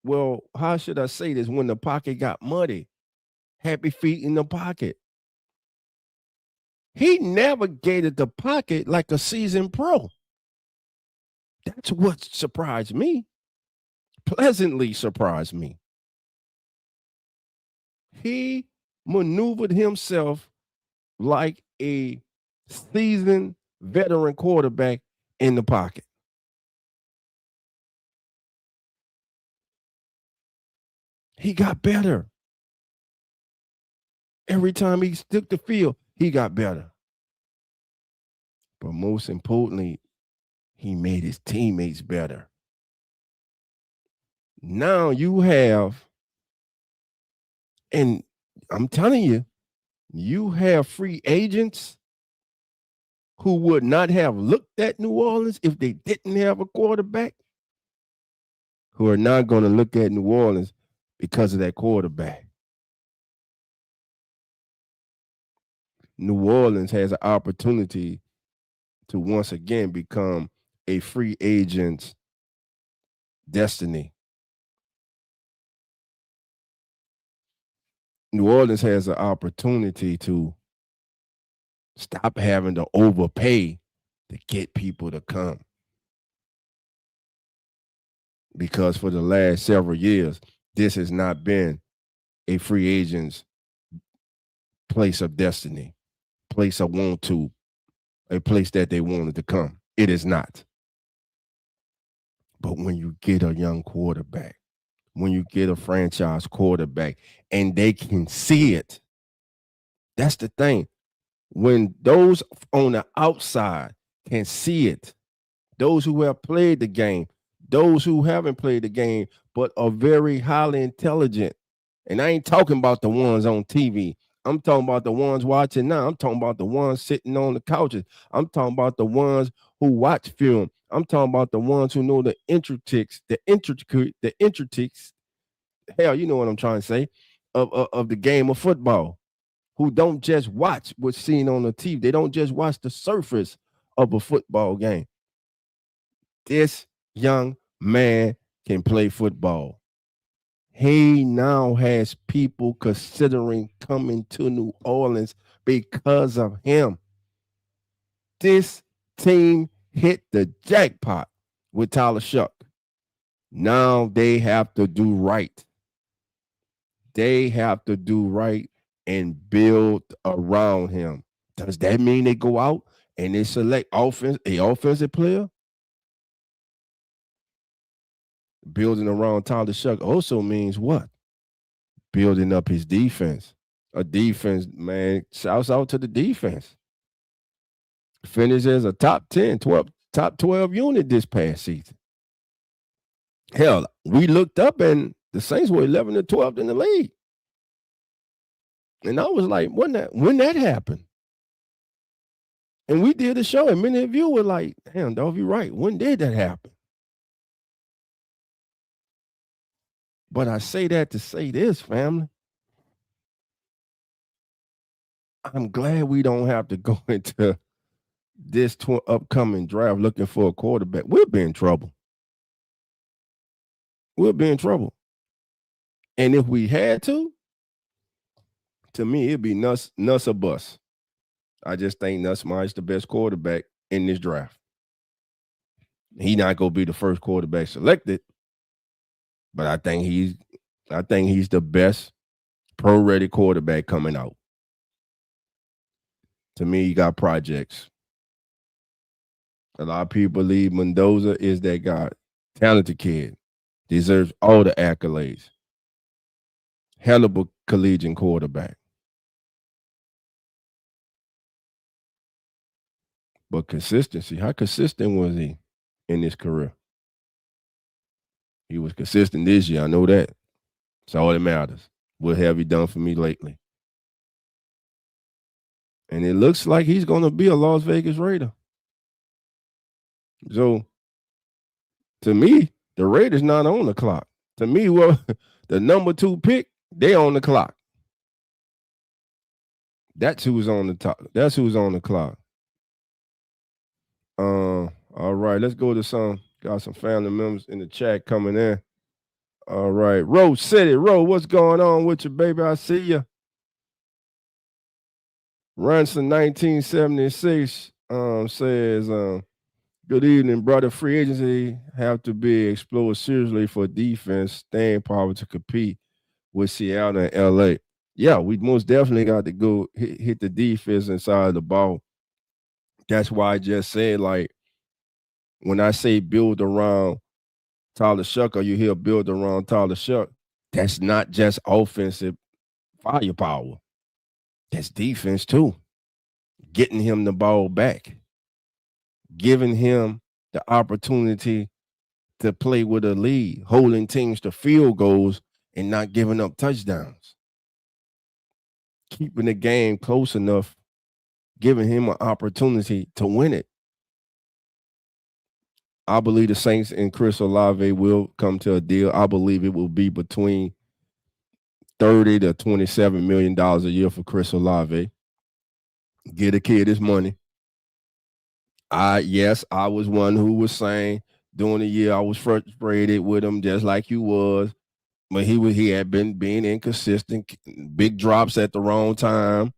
Speaker 4: Well, how should I say this? When the pocket got muddy, happy feet in the pocket. He navigated the pocket like a seasoned pro. That's what surprised me, pleasantly surprised me. He maneuvered himself like a seasoned veteran quarterback in the pocket. He got better. Every time he took the field, he got better. But most importantly, he made his teammates better. Now you have, and I'm telling you, you have free agents who would not have looked at New Orleans if they didn't have a quarterback, who are not going to look at New Orleans because of that quarterback. New Orleans has an opportunity to once again become a free agent's destiny. New Orleans has an opportunity to stop having to overpay to get people to come. Because for the last several years, this has not been a free agent's place of destiny, place of want to, a place that they wanted to come. It is not. But when you get a young quarterback, when you get a franchise quarterback, and they can see it, that's the thing. When those on the outside can see it, those who have played the game, those who haven't played the game, but are very highly intelligent. And I ain't talking about the ones on TV. I'm talking about the ones watching now. I'm talking about the ones sitting on the couches. I'm talking about the ones who watch film. I'm talking about the ones who know the intricacies, hell, you know what I'm trying to say, of the game of football, who don't just watch what's seen on the TV. They don't just watch the surface of a football game. This young man can play football. He now has people considering coming to New Orleans because of him. This team hit the jackpot with Tyler Shough. Now they have to do right. They have to do right and build around him. Does that mean they go out and they select offensive player? Building around Tyler Shough also means what? Building up his defense. A defense, man, shouts out to the defense. Finished as a top 12 unit this past season. Hell, we looked up and the Saints were 11 and 12 in the league. And I was like, when that happened? And we did a show, and many of you were like, damn, Dov, you're right. When did that happen? But I say that to say this, family. I'm glad we don't have to go into this upcoming draft looking for a quarterback. We'll be in trouble. We'll be in trouble. And if we had to me, it'd be Nuss or bust. I just think Nussmeier's the best quarterback in this draft. He's not gonna be the first quarterback selected, but I think he's the best pro-ready quarterback coming out. To me, he got projects. A lot of people believe Mendoza is that guy. Talented kid. Deserves all the accolades. Hell of a collegiate quarterback. But consistency, how consistent was he in his career? He was consistent this year. I know that. It's all that matters. What have he done for me lately? And it looks like he's going to be a Las Vegas Raider. So, to me, the Raiders not on the clock. To me, well, the number 2 pick, they on the clock. That's who's on the top. That's who's on the clock. All right, let's go to got some family members in the chat coming in. All right, Rose City. Rose, what's going on with you, baby? I see you. Ransom 1976 says, good evening, brother. Free agency have to be explored seriously for defense, staying power to compete with Seattle and LA. Yeah, we most definitely got to go hit the defense inside of the ball. That's why I just said, like, when I say build around Tyler Shough, or you hear build around Tyler Shough, that's not just offensive firepower. That's defense too. Getting him the ball back. Giving him the opportunity to play with a lead, holding teams to field goals and not giving up touchdowns. Keeping the game close enough, giving him an opportunity to win it. I believe the Saints and Chris Olave will come to a deal. I believe it will be between $30 to $27 million a year for Chris Olave. Get a kid his money. I was one who was saying during the year I was frustrated with him, just like you was. But he had been being inconsistent, big drops at the wrong time.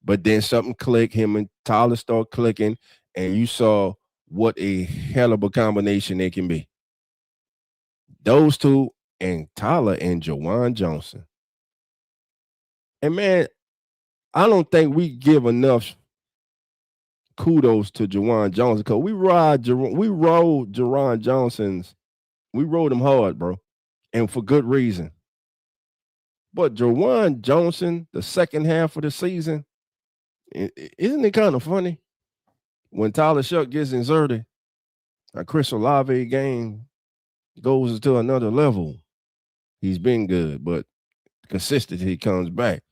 Speaker 4: But then something clicked, him and Tyler start clicking, and you saw what a hell of a combination they can be. Those two and Tyler and Juwan Johnson. And man, I don't think we give enough kudos to Juwan Johnson because we rode Juwan Johnson's. We rode him hard, bro, and for good reason. But Juwan Johnson, the second half of the season, isn't it kind of funny? When Tyler Shough gets inserted, a Chris Olave game goes to another level. He's been good, but consistency comes back.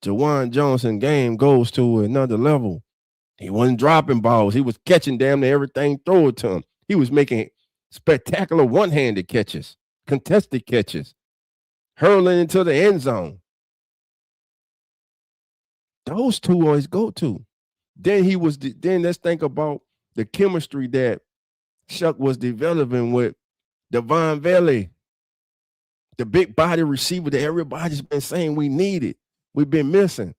Speaker 4: Juwan Johnson game goes to another level. He wasn't dropping balls. He was catching damn near everything, throw it to him. He was making spectacular one-handed catches, contested catches, hurling into the end zone. Those two always go to. Then let's think about the chemistry that Shough was developing with Devon Valley, the big body receiver that everybody's been saying we needed. We've been missing.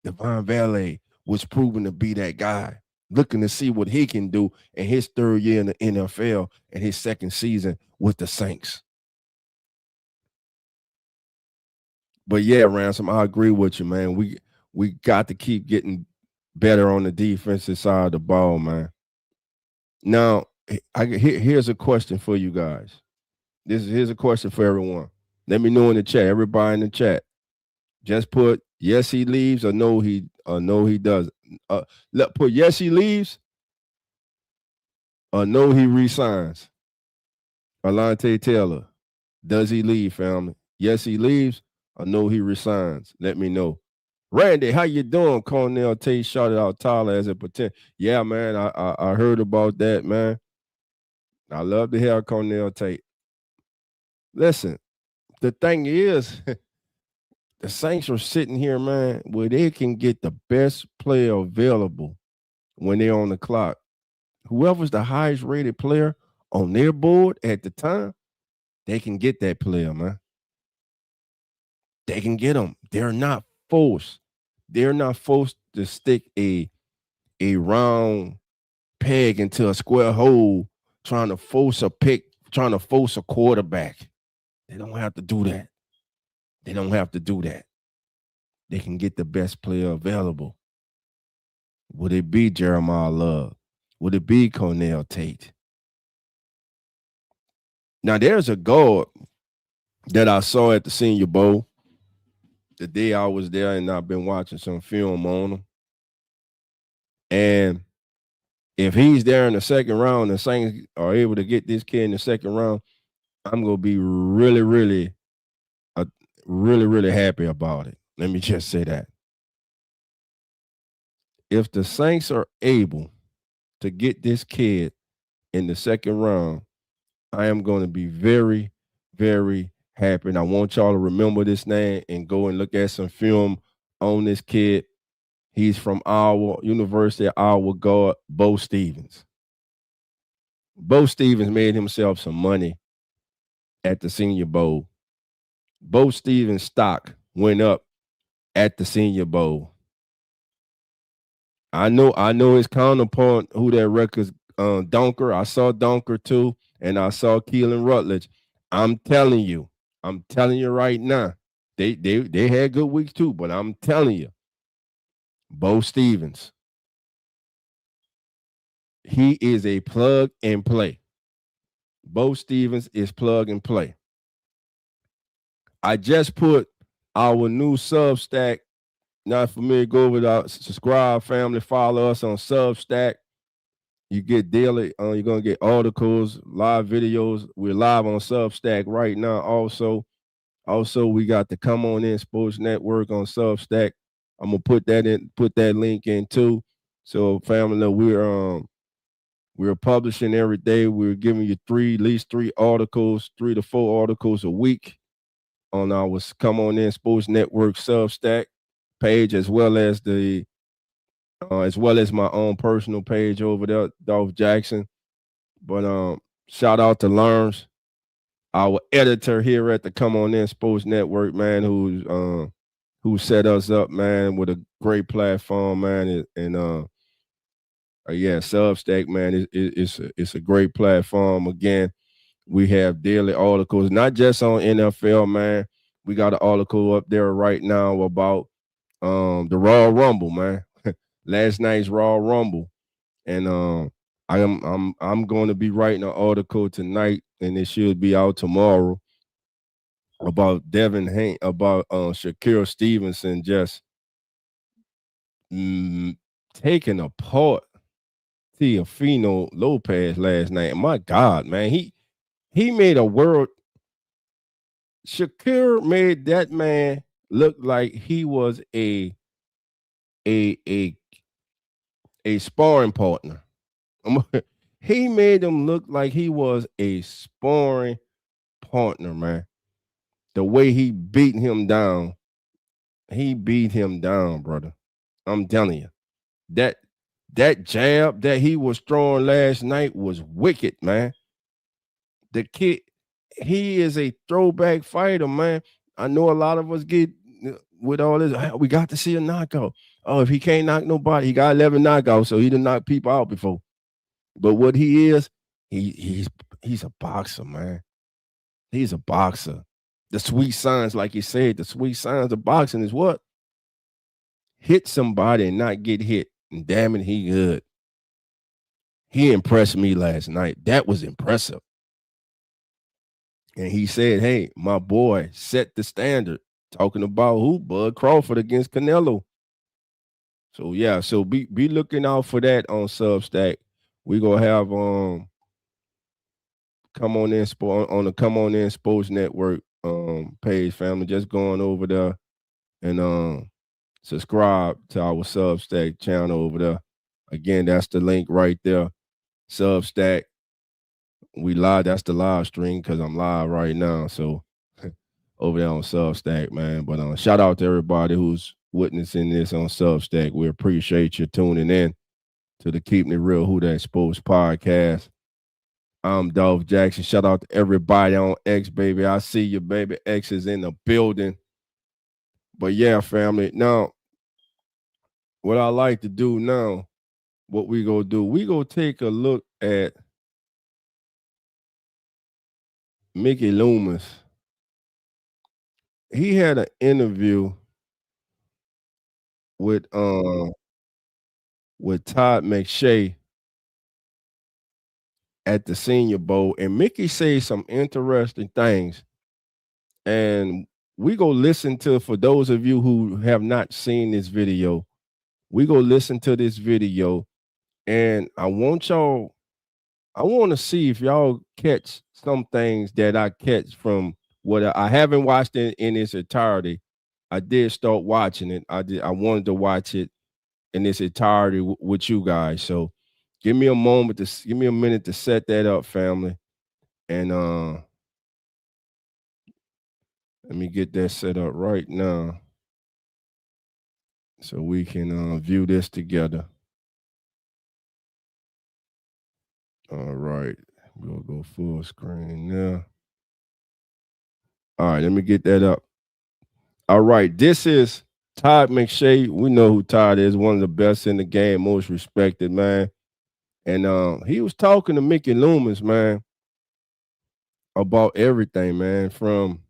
Speaker 4: Devon Valley was proven to be that guy, looking to see what he can do in his third year in the NFL and his second season with the Saints. But yeah, Ransom, I agree with you, man. We got to keep getting better on the defensive side of the ball, man. Now, here's a question for you guys. Here's a question for everyone. Let me know in the chat. Everybody in the chat, just put yes he leaves or no he doesn't. Put yes he leaves or no he resigns. Alante Taylor, does he leave, family? Yes he leaves or no he resigns. Let me know. Randy, how you doing? Cornell Tate shouted out Tyler as a potential. Yeah, man, I heard about that, man. I love to hear Cornell Tate. Listen, the thing is, the Saints are sitting here, man, where they can get the best player available when they're on the clock. Whoever's the highest rated player on their board at the time, they can get that player, man. They can get them. They're not forced. They're not forced to stick a round peg into a square hole trying to force a pick, trying to force a quarterback. They don't have to do that. They don't have to do that. They can get the best player available. Would it be Jeremiah Love? Would it be Cornell Tate? Now, there's a guard that I saw at the Senior Bowl the day I was there, and I've been watching some film on him. And if he's there in the second round, the Saints are able to get this kid in the second round, I'm going to be really, really happy about it. Let me just say that. If the Saints are able to get this kid in the second round, I am going to be very, very happy. And I want y'all to remember this name and go and look at some film on this kid. He's from our University of Iowa guard, Bo Stevens. Bo Stevens made himself some money at the Senior Bowl. Bo Stevens' stock went up at the Senior Bowl. I know his counterpart, Who That Records, Donker. I saw Donker too, and I saw Keelan Rutledge. I'm telling you right now, they had good weeks too, but I'm telling you, Bo Stevens, he is a plug and play. Bo Stevens is plug and play. I just put our new Substack. Not familiar, go over to our subscribe family, follow us on Substack. You get daily, you're gonna get articles, live videos. We're live on Substack right now. Also, we got the Come On In Sports Network on Substack. I'm gonna put that link in too. So family, we're publishing every day. We're giving you at least 3 to 4 articles a week on our Come On In Sports Network Substack page, as well as my own personal page over there, Dolph Jackson. But shout out to Learns, our editor here at the Come On In Sports Network, man, who set us up, man, with a great platform, man, and yeah, Substack, man, it's a great platform. Again, we have daily articles, not just on NFL, man. We got an article up there right now about the Royal Rumble, man. Last night's Royal Rumble, and I'm going to be writing an article tonight, and it should be out tomorrow about Shaquille Stevenson just taking apart Teofimo Lopez last night. My God, man, he made a world. Shakur made that man look like he was a sparring partner. He made him look like he was a sparring partner, man. The way he beat him down, brother. I'm telling you, that jab that he was throwing last night was wicked, man. The kid, he is a throwback fighter, man. I know a lot of us get with all this. "Hey, we got to see a knockout. Oh, if he can't knock nobody, he got 11 knockouts, so he didn't knock people out before. But what he is, he's a boxer, man. He's a boxer. The sweet signs, like you said, the sweet signs of boxing is what? Hit somebody and not get hit. And damn it, he good. He impressed me last night. That was impressive. And he said, hey, my boy set the standard. Talking about who? Bud Crawford against Canelo. So yeah, so be looking out for that on Substack. We gonna have Come On In Sport on the Come On In Sports Network page, family. Just going over there and subscribe to our Substack channel over there. Again, that's the link right there. Substack. We live. That's the live stream because I'm live right now. So over there on Substack, man. But shout out to everybody who's witnessing this on Substack. We appreciate you tuning in to the Keeping It Real Who Dat Sports podcast. I'm Dolph Jackson. Shout out to everybody on X, baby. I see you, baby. X is in the building. But yeah, family. Now, what I like to do now, what we gonna do, we gonna take a look at Mickey Loomis. He had an interview with Todd McShay at the Senior Bowl, and Mickey says some interesting things. And we go listen to, for those of you who have not seen this video, we go listen to this video, and I want to see if y'all catch some things that I catch from what I haven't watched it in its entirety. I did start watching it. I wanted to watch it in its entirety with you guys. So give me a minute to set that up, family. And let me get that set up right now so we can view this together. All right. We'll go full screen now. All right, let me get that up. All right, this is Todd McShay. We know who Todd is, one of the best in the game, most respected, man. And he was talking to Mickey Loomis, man, about everything, man, from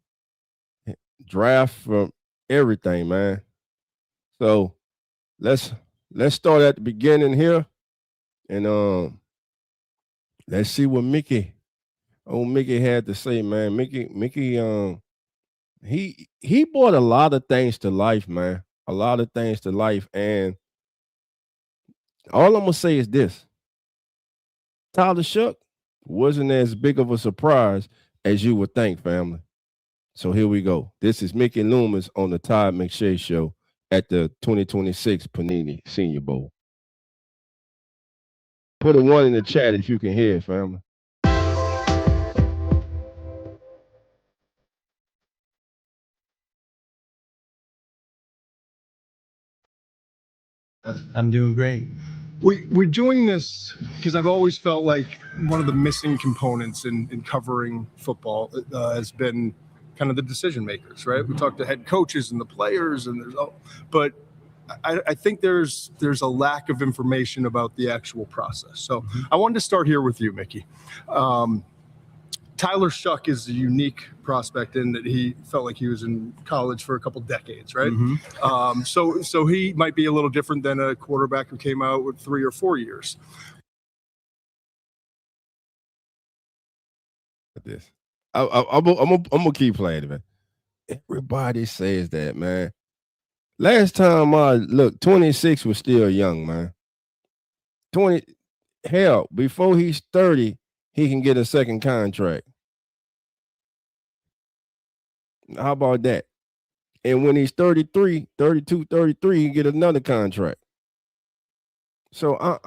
Speaker 4: draft, from everything, man. So let's start at the beginning here, and let's see what Mickey had to say, man. Mickey, he brought a lot of things to life, man. A lot of things to life, and all I'm gonna say is this: Tyler Shough wasn't as big of a surprise as you would think, family. So here we go. This is Mickey Loomis on the Todd McShay Show at the 2026 Panini Senior Bowl. Put a 1 in the chat if you can hear it, family.
Speaker 5: I'm doing great.
Speaker 2: We're doing this because I've always felt like one of the missing components in covering football has been kind of the decision makers, right? We talk to head coaches and the players, and but I think there's a lack of information about the actual process. So I wanted to start here with you, Mickey. Tyler Shough is a unique prospect in that he felt like he was in college for a couple decades, right?
Speaker 5: Mm-hmm.
Speaker 2: So he might be a little different than a quarterback who came out with 3 or 4 years.
Speaker 4: This, I'm gonna keep playing it, man. Everybody says that, man. Last time I looked, 26 was still young, man. 20, hell, before he's 30, he can get a second contract. How about that? And when he's 33, 32, 33, he can get another contract. So I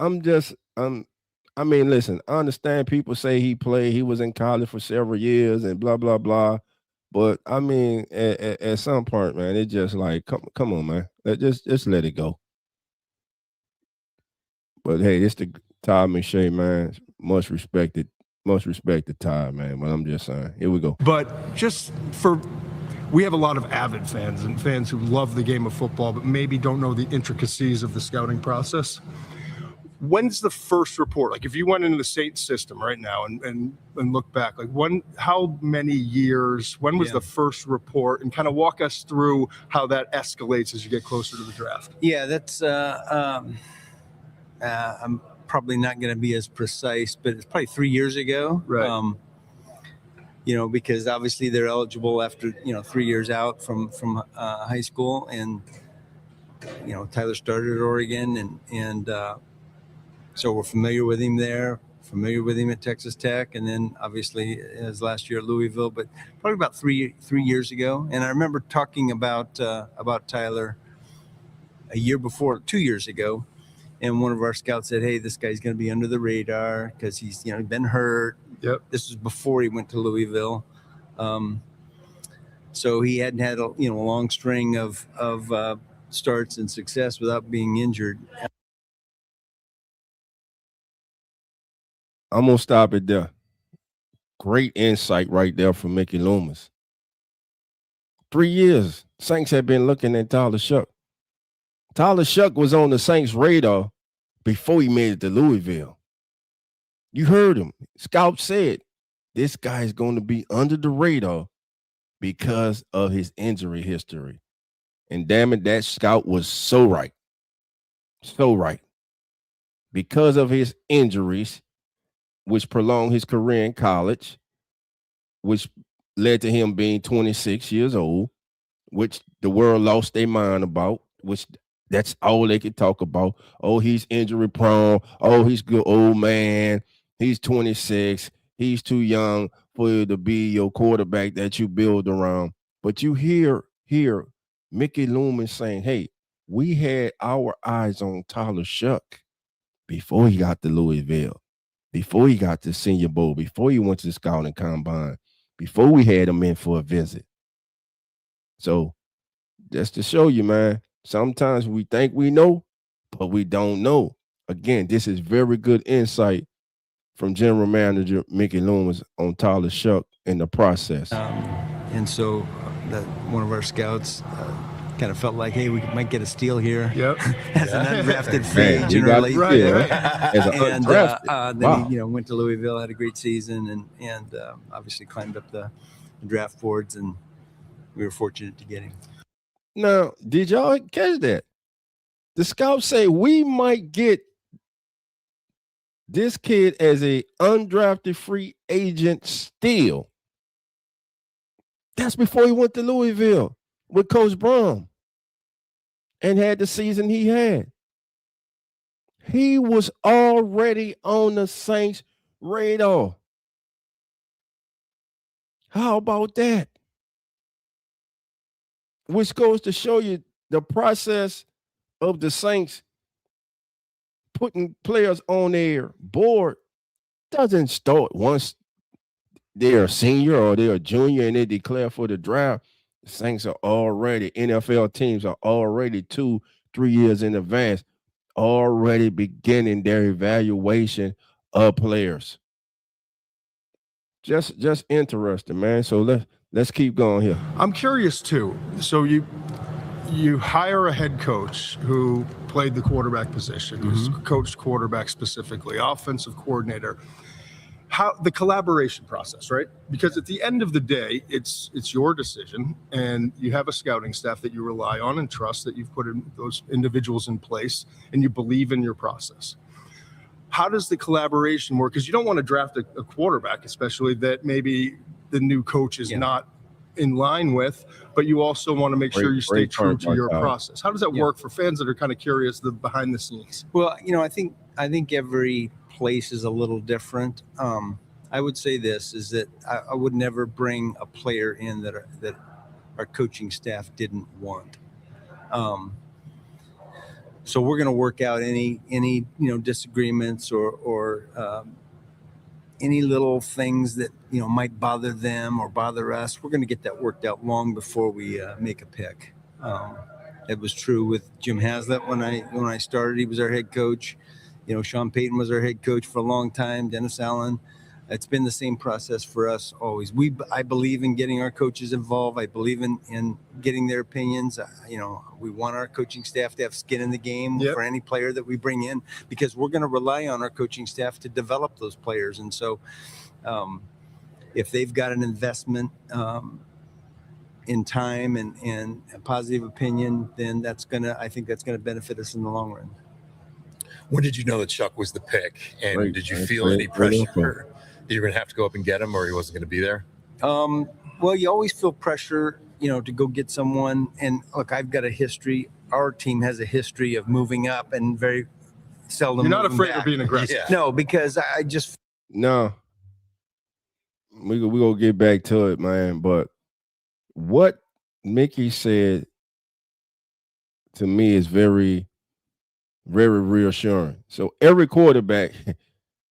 Speaker 4: mean, listen, I understand people say he was in college for several years and blah, blah, blah. But I mean, at some point, man, it's just like, come on, man. Just let it go. But hey, this the Todd McShay, man. Much respected Todd, man. But I'm just saying, here we go.
Speaker 2: But just we have a lot of avid fans and fans who love the game of football, but maybe don't know the intricacies of the scouting process. When's the first report? Like if you went into the state system right now and look back, like how many years, when was the first report, and kind of walk us through how that escalates as you get closer to the draft?
Speaker 5: Yeah, that's I'm probably not going to be as precise, but it's probably 3 years ago.
Speaker 2: Right.
Speaker 5: Because obviously they're eligible after 3 years out from high school, and Tyler started at Oregon, and so we're familiar with him there, familiar with him at Texas Tech, and then obviously his last year at Louisville, but probably about three years ago. And I remember talking about Tyler a year before, 2 years ago, and one of our scouts said, "Hey, this guy's going to be under the radar because he's been hurt."
Speaker 2: Yep.
Speaker 5: This was before he went to Louisville, so he hadn't had a long string of starts and success without being injured.
Speaker 4: I'm gonna stop it there. Great insight right there from Mickey Loomis. 3 years, Saints have been looking at Tyler Shough. Tyler Shough was on the Saints' radar before he made it to Louisville. You heard him. Scout said this guy is going to be under the radar because of his injury history. And damn it, that scout was so right. So right. Because of his injuries, which prolonged his career in college, which led to him being 26 years old, which the world lost their mind about, which that's all they could talk about. Oh, he's injury prone. Oh, he's good old man. He's 26. He's too young for you to be your quarterback that you build around. But you hear Mickey Loomis saying, hey, we had our eyes on Tyler Shough before he got to Louisville, before he got to Senior Bowl, before he went to the scouting combine, before we had him in for a visit. So just to show you, man, sometimes we think we know, but we don't know. Again, this is very good insight from General Manager Mickey Loomis on Tyler Shough in the process.
Speaker 5: And so one of our scouts kind of felt like, hey, we might get a steal here.
Speaker 2: Yep.
Speaker 5: As an undrafted free agent early.
Speaker 2: Right.
Speaker 4: As an
Speaker 5: And
Speaker 4: undrafted.
Speaker 5: then he went to Louisville, had a great season, and obviously climbed up the draft boards, and we were fortunate to get him.
Speaker 4: Now, did y'all catch that? The scouts say we might get this kid as a undrafted free agent still. That's before he went to Louisville with Coach Brom and had the season he had. He was already on the Saints radar. How about that? Which goes to show you the process of the Saints putting players on their board doesn't start once they're a senior or they're a junior and they declare for the draft. The Saints are already, NFL teams are already 2-3 years in advance, already beginning their evaluation of players. Just interesting, man. So let's keep going here.
Speaker 6: I'm curious too. So you hire a head coach who played the quarterback position, who's coached quarterback specifically, offensive coordinator. How the collaboration process, right? Because at the end of the day, it's your decision, and you have a scouting staff that you rely on and trust, that you've put in those individuals in place, and you believe in your process. How does the collaboration work? Because you don't want to draft a quarterback, especially that maybe the new coach is not in line with, but you also want to make sure you stay true to your process. How does that work for fans that are kind of curious, the behind the scenes?
Speaker 5: Well, I think every place is a little different. I would say this is that I would never bring a player in that our coaching staff didn't want. So we're going to work out any disagreements or any little things that might bother them or bother us. We're going to get that worked out long before we make a pick. It was true with Jim Haslett when I started. He was our head coach. Sean Payton was our head coach for a long time. Dennis Allen. It's been the same process for us always. I believe in getting our coaches involved. I believe in getting their opinions. We want our coaching staff to have skin in the game for any player that we bring in, because we're going to rely on our coaching staff to develop those players. And so if they've got an investment in time and a positive opinion, then I think that's going to benefit us in the long run.
Speaker 7: When did you know that Shough was the pick? And did you feel any pressure that you're going to have to go up and get him, or he wasn't going to be there?
Speaker 5: Well, you always feel pressure, to go get someone. And look, I've got a history. Our team has a history of moving up and very seldom.
Speaker 6: You're not afraid
Speaker 5: back.
Speaker 6: of being aggressive.
Speaker 7: Yeah.
Speaker 5: No, because I just.
Speaker 4: No. We're going to get back to it, man. But what Mickey said to me is very, very reassuring. So every quarterback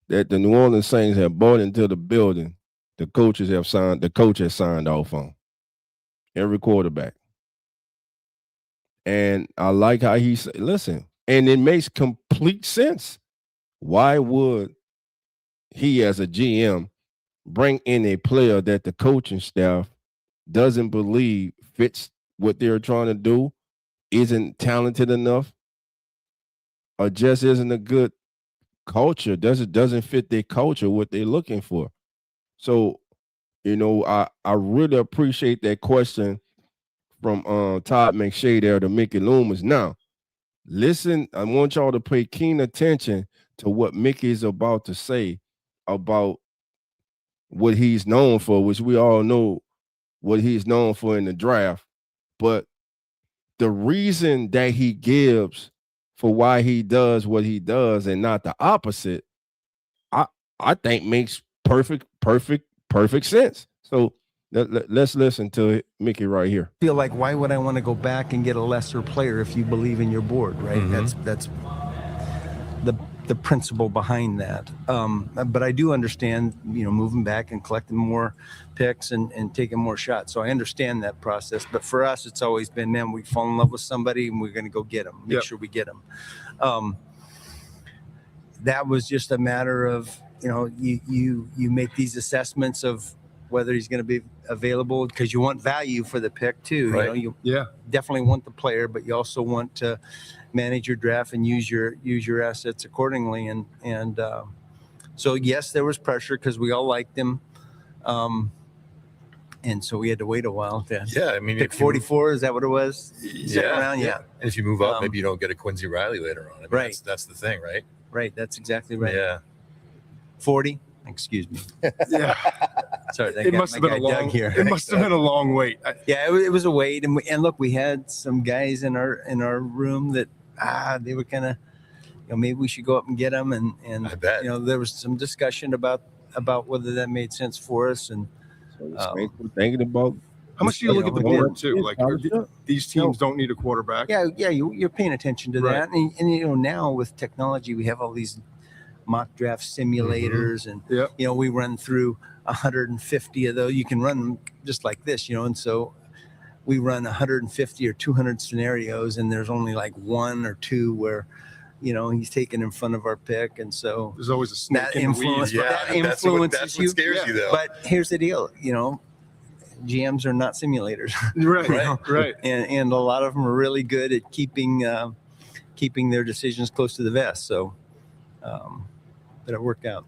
Speaker 4: that the New Orleans Saints have brought into the building, the coach has signed off on. Every quarterback. And I like how he said, listen, and it makes complete sense. Why would he, as a GM, bring in a player that the coaching staff doesn't believe fits what they're trying to do, isn't talented enough, or just isn't a good culture, doesn't fit their culture, what they're looking for? So, I really appreciate that question from Todd McShay there to Mickey Loomis. Now, listen, I want y'all to pay keen attention to what Mickey is about to say about what he's known for, which we all know what he's known for in the draft. But the reason that he gives for why he does what he does and not the opposite, I think makes perfect sense. So let's listen to Mickey right here.
Speaker 5: Feel like, why would I want to go back and get a lesser player if you believe in your board, right? Mm-hmm. That's the principle behind that. But I do understand, moving back and collecting more picks and taking more shots. So I understand that process. But for us, it's always been, man, we fall in love with somebody and we're going to go get them. Make sure we get them. That was just a matter of, you make these assessments of whether he's going to be available, because you want value for the pick too.
Speaker 7: Right.
Speaker 5: You definitely want the player, but you also want to manage your draft and use your assets accordingly. And so yes, there was pressure because we all liked him, and so we had to wait a while. Pick 44. Is that what it was?
Speaker 7: Yeah. And if you move up, maybe you don't get a Quincy Riley later on.
Speaker 5: Right.
Speaker 7: That's the thing, right?
Speaker 5: Right. That's exactly right.
Speaker 7: Yeah.
Speaker 5: 40. Excuse me.
Speaker 6: Yeah.
Speaker 5: Sorry,
Speaker 6: it must have been a long wait.
Speaker 5: It was a wait, and look, we had some guys in our room that they were kind of, maybe we should go up and get him. And
Speaker 7: I bet.
Speaker 5: there was some discussion about whether that made sense for us. And
Speaker 4: So the Saints were thinking about.
Speaker 6: How much do you look at the
Speaker 5: Yeah.
Speaker 6: board too? Like these teams don't need a quarterback.
Speaker 5: yeah, you're paying attention to
Speaker 6: Right.
Speaker 5: that. And now with technology, we have all these mock draft simulators, and
Speaker 6: Yep.
Speaker 5: we run through 150 of those. You can run them just like this, and so we run 150 or 200 scenarios, and there's only like one or two where he's taken in front of our pick, and so
Speaker 6: There's always a snake
Speaker 5: that
Speaker 6: in the weeds.
Speaker 5: influence,
Speaker 7: Yeah,
Speaker 5: that
Speaker 7: that's what
Speaker 5: influences you.
Speaker 7: scares you, though.
Speaker 5: But here's the deal, GMs are not simulators,
Speaker 6: Right.
Speaker 5: and a lot of them are really good at keeping their decisions close to the vest. So, but it worked out.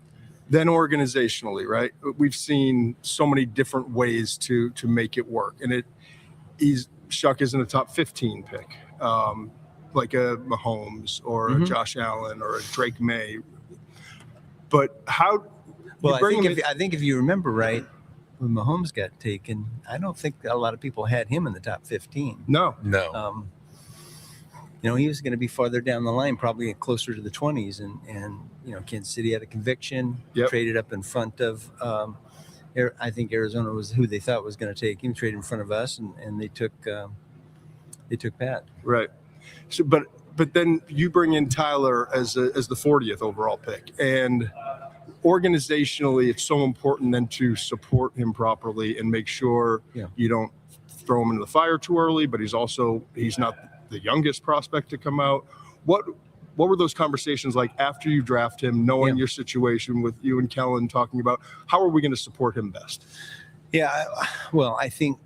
Speaker 6: Then organizationally, right? We've seen so many different ways to make it work, and Shough isn't a top 15 pick, like a Mahomes or a Josh Allen or a Drake May. But how?
Speaker 5: Well, I think if you remember right, when Mahomes got taken, I don't think a lot of people had him in the top 15.
Speaker 6: No.
Speaker 5: He was going to be farther down the line, probably closer to the 20s, and Kansas City had a conviction, traded up in front of. I think Arizona was who they thought was going to take him, traded in front of us, and they took Pat.
Speaker 6: Right. So, but then you bring in Tyler as the 40th overall pick, and organizationally, it's so important then to support him properly and make sure you don't throw him into the fire too early. But he's not the youngest prospect to come out. What were those conversations like after you draft him, knowing your situation with you and Kellen talking about how are we going to support him best?
Speaker 5: Yeah, well, I think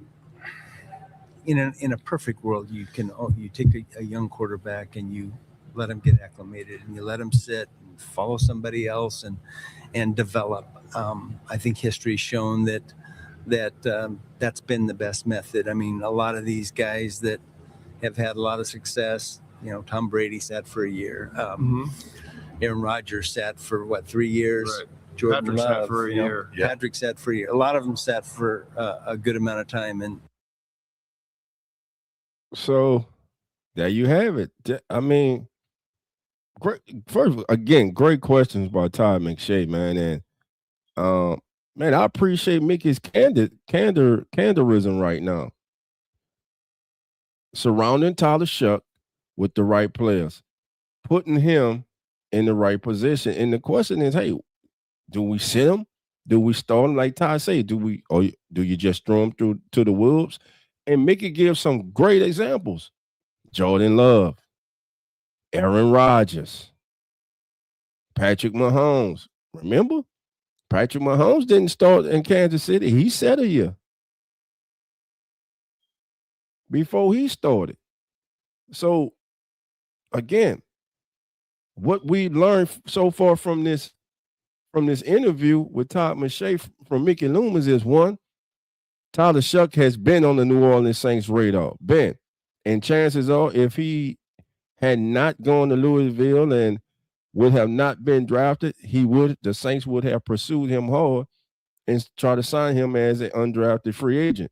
Speaker 5: in a perfect world, you take a young quarterback and you let him get acclimated and you let him sit and follow somebody else and develop. I think history's shown that that's been the best method. I mean, a lot of these guys that have had a lot of success, Tom Brady sat for a year. Aaron Rodgers sat for 3 years.
Speaker 6: Right.
Speaker 5: Jordan
Speaker 6: Patrick
Speaker 5: Love
Speaker 6: sat for a year.
Speaker 5: Patrick sat for a year. A lot of them sat for a good amount of time. And
Speaker 4: so there you have it. I mean, great. First, again, great questions by Todd McShay, man. And man, I appreciate Mickey's candorism right now, surrounding Tyler Shough with the right players, putting him in the right position. And the question is, hey, do we sit him? Do we start him? Like Ty say, do you just throw him through to the wolves? And Mickey gives some great examples. Jordan Love, Aaron Rodgers, Patrick Mahomes. Remember? Patrick Mahomes didn't start in Kansas City. He sat a year before he started. So, again, what we learned so far from this interview with Todd McShay from Mickey Loomis is, one, Tyler Shough has been on the New Orleans Saints radar. And chances are, if he had not gone to Louisville and would have not been drafted, the Saints would have pursued him hard and try to sign him as an undrafted free agent.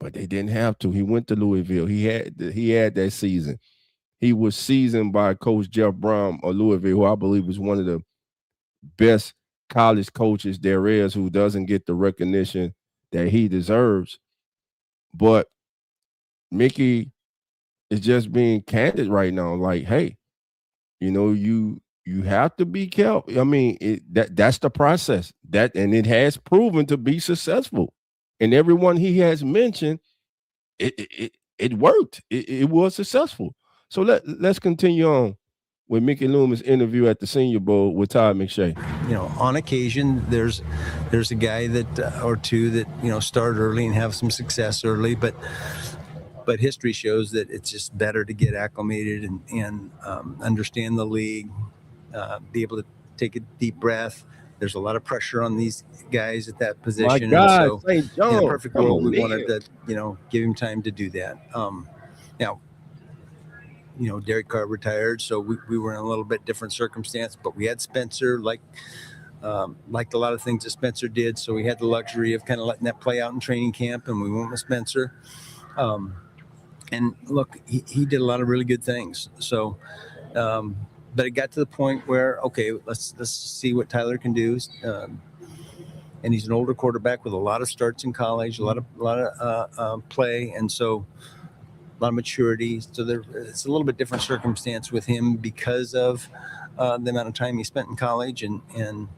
Speaker 4: But they didn't have to. He went to Louisville. He had that season. He was seasoned by Coach Jeff Brown of Louisville, who I believe is one of the best college coaches there is, who doesn't get the recognition that he deserves. But Mickey is just being candid right now. Like, hey, you have to be careful. I mean, that's the process. And it has proven to be successful. And everyone he has mentioned, it worked. It was successful. So let's continue on with Mickey Loomis' interview at the Senior Bowl with Todd McShay.
Speaker 5: On occasion, there's a guy that or two that start early and have some success early, but history shows that it's just better to get acclimated and understand the league, be able to take a deep breath. There's a lot of pressure on these guys at that position.
Speaker 4: My God,
Speaker 5: and so
Speaker 4: St. John,
Speaker 5: in a perfect world, we wanted to, give him time to do that. Now, Derek Carr retired, so we were in a little bit different circumstance, but we had Spencer, liked a lot of things that Spencer did, so we had the luxury of kind of letting that play out in training camp, and we went with Spencer. And look, he did a lot of really good things. So but it got to the point where, okay, let's see what Tyler can do. And he's an older quarterback with a lot of starts in college, a lot of play, and so a lot of maturity. So it's a little bit different circumstance with him because of the amount of time he spent in college, and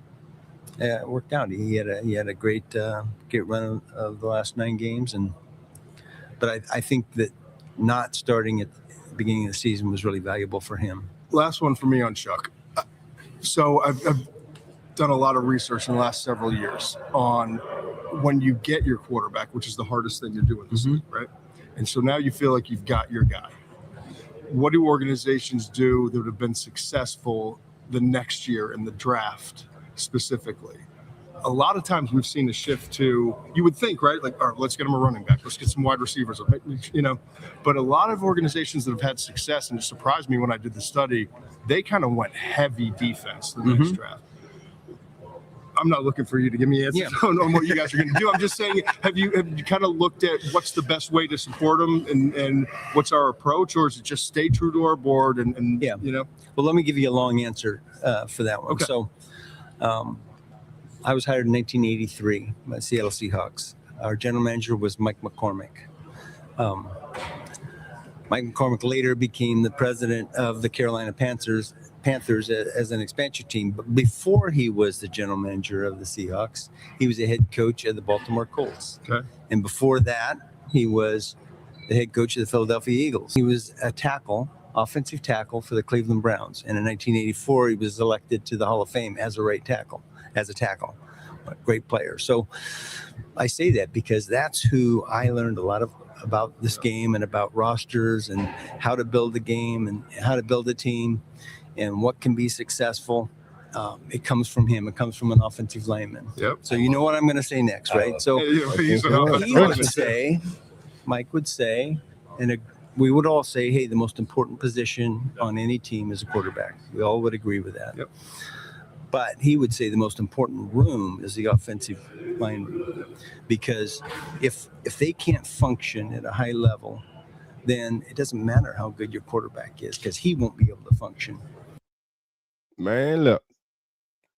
Speaker 5: it worked out. He had a great run of the last 9 games, but I think that not starting at the beginning of the season was really valuable for him.
Speaker 6: Last one for me on Shough. So I've done a lot of research in the last several years on when you get your quarterback, which is the hardest thing to do in this league, right? And so now you feel like you've got your guy. What do organizations do that have been successful the next year in the draft specifically? A lot of times we've seen a shift to, you would think, right? Like, all right, let's get him a running back. Let's get some wide receivers, But a lot of organizations that have had success, and it surprised me when I did the study, they kind of went heavy defense the next draft. I'm not looking for you to give me answers on what you guys are going to do. I'm just saying, have you kind of looked at what's the best way to support them and what's our approach, or is it just stay true to our board and
Speaker 5: Well, let me give you a long answer for that one.
Speaker 6: Okay.
Speaker 5: So I was hired in 1983 by Seattle Seahawks. Our general manager was Mike McCormick. Mike McCormick later became the president of the Carolina Panthers as an expansion team. But before he was the general manager of the Seahawks, he was a head coach of the Baltimore Colts.
Speaker 6: Okay.
Speaker 5: And before that, he was the head coach of the Philadelphia Eagles. He was a offensive tackle for the Cleveland Browns. And in 1984, he was elected to the Hall of Fame as a tackle. A great player. So I say that because that's who I learned a lot about this game and about rosters and how to build a game and how to build a team and what can be successful. It comes from him. It comes from an offensive lineman.
Speaker 6: Yep.
Speaker 5: So you know what I'm going to say next, right? So Mike would say, and we would all say, hey, the most important position on any team is a quarterback. We all would agree with that.
Speaker 6: Yep.
Speaker 5: But he would say the most important room is the offensive line room, because if they can't function at a high level, then it doesn't matter how good your quarterback is, because he won't be able to function.
Speaker 4: Man, look,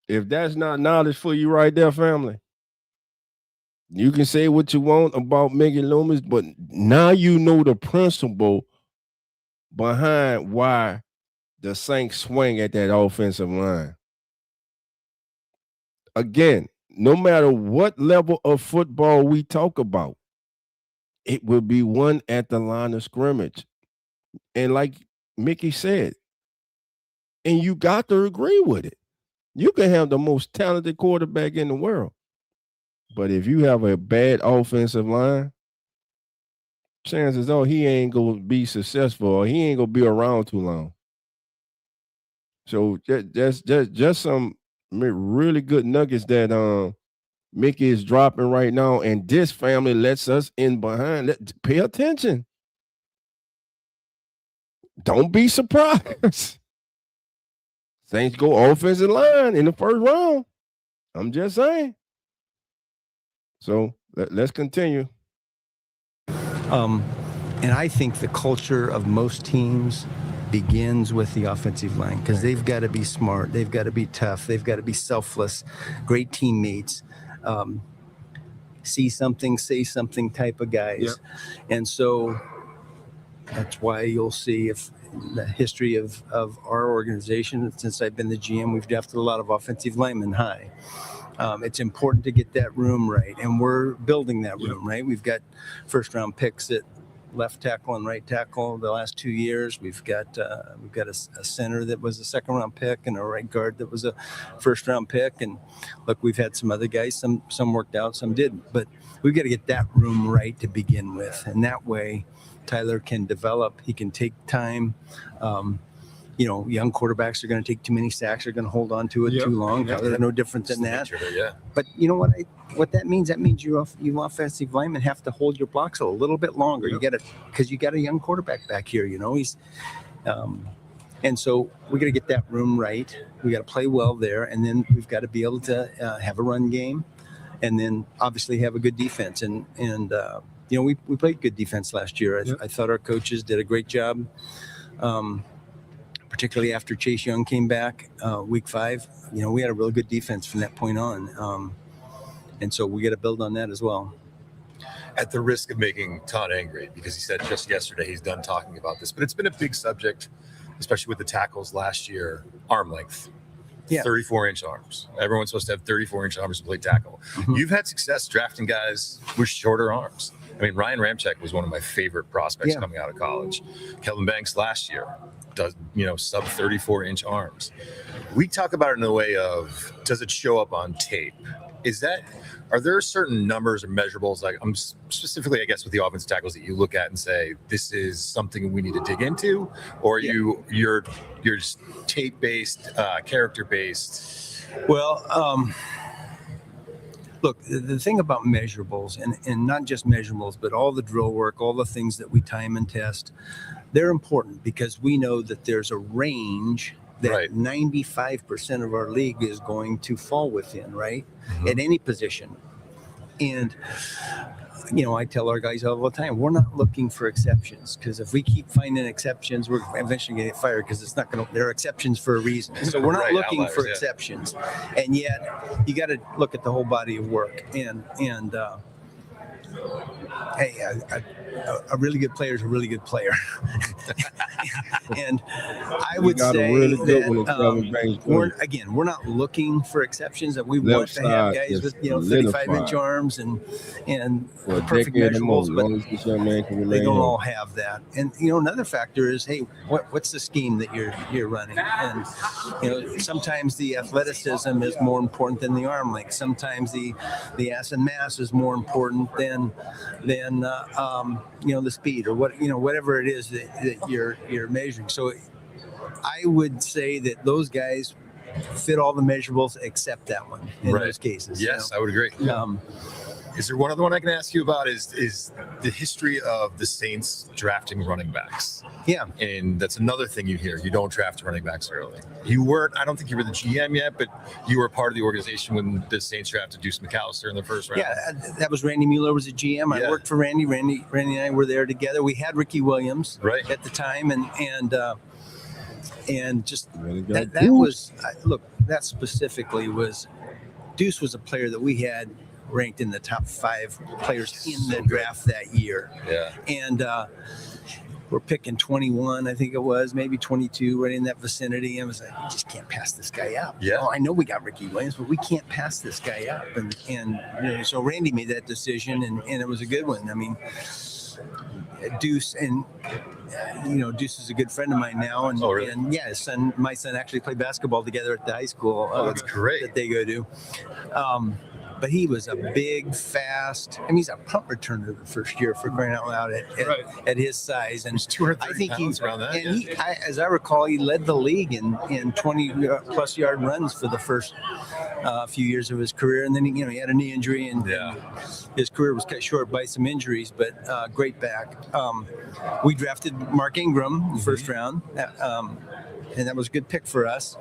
Speaker 4: if that's not knowledge for you right there, family, you can say what you want about Mickey Loomis, but now you know the principle behind why the Saints swing at that offensive line. Again, no matter what level of football we talk about, it will be won at the line of scrimmage. And like Mickey said, and you got to agree with it. You can have the most talented quarterback in the world, but if you have a bad offensive line, chances are he ain't going to be successful, or he ain't going to be around too long. So just some really good nuggets that Mickey is dropping right now, and this family lets us in behind. Pay attention. Don't be surprised. Saints go offensive line in the first round. I'm just saying. So let's continue.
Speaker 5: And I think the culture of most teams begins with the offensive line, because they've got to be smart, they've got to be tough, they've got to be selfless, great teammates, see something, say something type of guys.
Speaker 6: Yep.
Speaker 5: And so that's why you'll see, if the history of our organization, since I've been the GM, we've drafted a lot of offensive linemen high. It's important to get that room right, and we're building that room, right? We've got first-round picks at left tackle and right tackle the last 2 years. We've got a center that was a second-round pick, and a right guard that was a first-round pick. And look, we've had some other guys. Some worked out, some didn't. But we've got to get that room right to begin with, and that way Tyler can develop. He can take time. Young quarterbacks are going to take too many sacks. They're going to hold on to it too long. Tyler's no different than that. But you know what that means? That means you offensive linemen have to hold your blocks a little bit longer. You got to, because you got a young quarterback back here. He's, and so we got to get that room right. We got to play well there, and then we've got to be able to have a run game, and then obviously have a good defense. And we played good defense last year. I thought our coaches did a great job. particularly after Chase Young came back week 5. We had a really good defense from that point on. And so we got to build on that as well.
Speaker 7: At the risk of making Todd angry, because he said just yesterday he's done talking about this, but it's been a big subject, especially with the tackles last year, arm length.
Speaker 5: Yeah.
Speaker 7: 34-inch arms. Everyone's supposed to have 34-inch arms to play tackle.
Speaker 5: Mm-hmm.
Speaker 7: You've had success drafting guys with shorter arms. I mean, Ryan Ramczyk was one of my favorite prospects coming out of college. Kelvin Banks last year does, sub 34-inch arms. We talk about it in the way of, does it show up on tape? Are there certain numbers or measurables, like I'm specifically, I guess, with the offensive tackles that you look at and say, this is something we need to dig into? Or you're just tape-based, character-based?
Speaker 5: Well, look, the thing about measurables, and not just measurables, but all the drill work, all the things that we time and test, they're important because we know that there's a range that 95% of our league is going to fall within, right? Mm-hmm. At any position. And, I tell our guys all the time, we're not looking for exceptions, because if we keep finding exceptions, we're eventually going to get fired, because it's not going to, there are exceptions for a reason. So we're not looking for exceptions. And yet you got to look at the whole body of work. And hey, a really good player is a really good player. And I would say really that, we're not looking for exceptions, that we want to have guys with 35-inch arms and perfect measurables, but they don't all have that. And another factor is, hey, what's the scheme that you're running? And sometimes the athleticism is more important than the arm length. Sometimes the ass and mass is more important than the speed, or whatever it is that you're measuring. So I would say that those guys fit all the measurables except that one in those cases.
Speaker 7: Yes, I would agree. Is there one other one I can ask you about? Is the history of the Saints drafting running backs?
Speaker 5: Yeah.
Speaker 7: And that's another thing you hear. You don't draft running backs early. I don't think you were the GM yet, but you were part of the organization when the Saints drafted Deuce McAllister in the first round.
Speaker 5: Yeah, that was Randy Mueller was a GM. I worked for Randy. Randy and I were there together. We had Ricky Williams at the time, and just that was, look, that specifically was, Deuce was a player that we had ranked in the top 5 players in the draft that year.
Speaker 7: Yeah.
Speaker 5: And we're picking 21, I think it was, maybe 22, right in that vicinity. And I was like, we just can't pass this guy up.
Speaker 7: Yeah.
Speaker 5: I know we got Ricky Williams, but we can't pass this guy up. And so Randy made that decision, and it was a good one. I mean, Deuce, and Deuce is a good friend of mine now, and and my son actually played basketball together at the high school.
Speaker 7: That's great.
Speaker 5: That they go to. But he was a big, fast. I mean, he's a punt returner the first year, for crying out loud, at his size. And
Speaker 7: 230 pounds around that.
Speaker 5: And as I recall, he led the league in 20-plus yard runs for the first few years of his career. And then he had a knee injury, and his career was cut short by some injuries. But great back. We drafted Mark Ingram first round, and that was a good pick for us.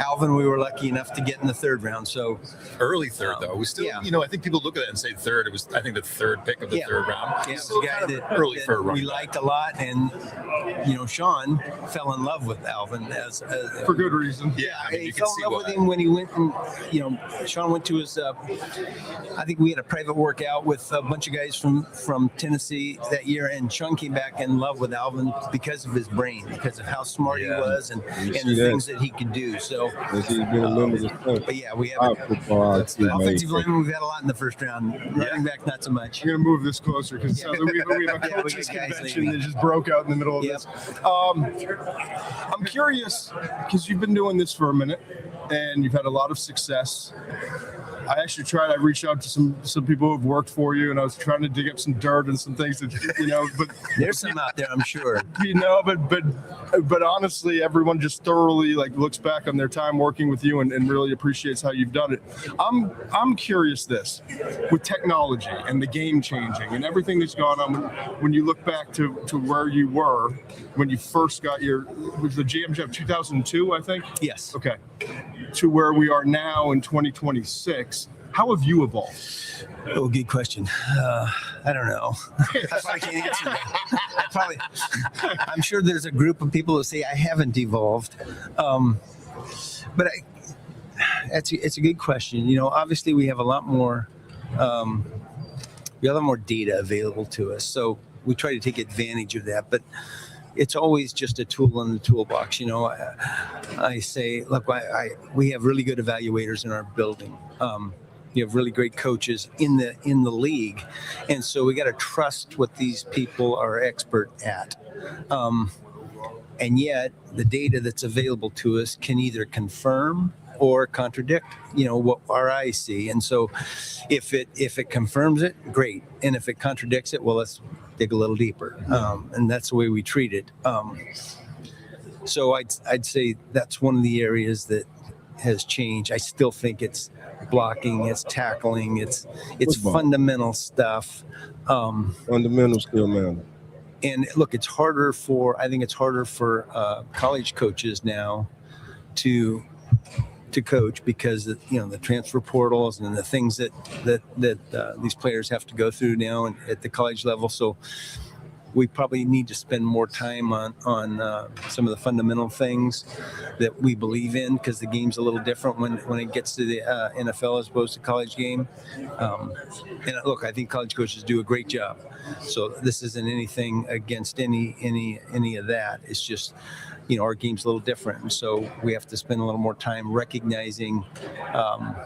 Speaker 5: Alvin, we were lucky enough to get in the 3rd round. So
Speaker 7: early 3rd, though. We still, I think people look at it and say 3rd. It was, I think, the 3rd pick of the 3rd round.
Speaker 5: Yeah, it was a guy that we liked a lot, and Sean fell in love with Alvin as
Speaker 6: for good reason.
Speaker 7: Yeah, I mean,
Speaker 5: he fell in love with him when he went, and Sean went to his. I think we had a private workout with a bunch of guys from Tennessee that year, and Sean came back in love with Alvin because of his brain, because of how smart he was, and the things that he could do. So, but we have offensive lineman. We've had a lot in the first round. Running back, not so much.
Speaker 6: We're gonna move this closer because we have a coaches convention that just broke out in the middle of this. I'm curious because you've been doing this for a minute and you've had a lot of success. I actually reached out to some people who've worked for you, and I was trying to dig up some dirt and some things that but
Speaker 5: there's some out there, I'm sure.
Speaker 6: But honestly, everyone just thoroughly looks back on their time working with you and really appreciates how you've done it. I'm curious with technology and the game changing and everything that's gone on, when you look back to where you were when you first got was the GM job 2002, I think?
Speaker 5: Yes.
Speaker 6: Okay. To where we are now in 2026, How have you evolved?
Speaker 5: Oh, good question. I don't know. I probably can't answer that. I'm sure there's a group of people who say I haven't evolved, but it's a good question. You know, obviously we have a lot more data available to us, so we try to take advantage of that. But it's always just a tool in the toolbox. You know, I say, look, we have really good evaluators in our building. You have really great coaches in the league, and so we got to trust what these people are expert at. And yet, the data that's available to us can either confirm or contradict, you know, what our eyes see. And so, if it confirms it, great, and if it contradicts it, well, let's dig a little deeper. And that's the way we treat it. So I'd say that's one of the areas that has changed. I still think it's blocking, it's tackling, it's
Speaker 4: Football.
Speaker 5: fundamental stuff.
Speaker 4: Fundamental skill matter.
Speaker 5: And look, I think it's harder for college coaches now to coach because the transfer portals and the things that these players have to go through now at the college level. So we probably need to spend more time on some of the fundamental things that we believe in, because the game's a little different when it gets to the NFL as opposed to college game. And look, I think college coaches do a great job. So this isn't anything against any of that. It's just, our game's a little different, and so we have to spend a little more time recognizing. And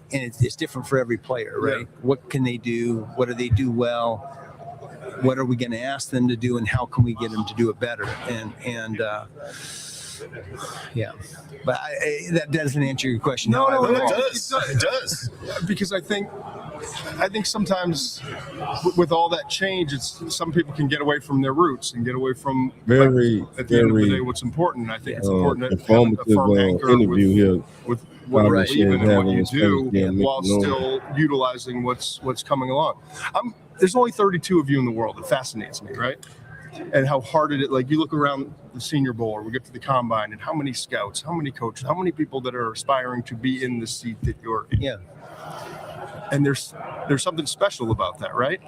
Speaker 5: it's different for every player, right? Yeah. What can they do? What do they do well? What are we going to ask them to do, and how can we get them to do it better? Yeah, but that doesn't answer your question.
Speaker 6: No,
Speaker 7: it does.
Speaker 6: Because I think sometimes with all that change, some people can get away from their roots and get away from at the end of the day what's important. And I think it's important to have a firm anchor
Speaker 4: interview here
Speaker 6: with what you believe in and what you do, while still utilizing what's coming along. There's only 32 of you in the world. It fascinates me, right? And how hard it is. Like, you look around the Senior Bowl, or we get to the Combine, and how many scouts, how many coaches, how many people that are aspiring to be in the seat that you're in.
Speaker 5: Yeah.
Speaker 6: And there's something special about that, right?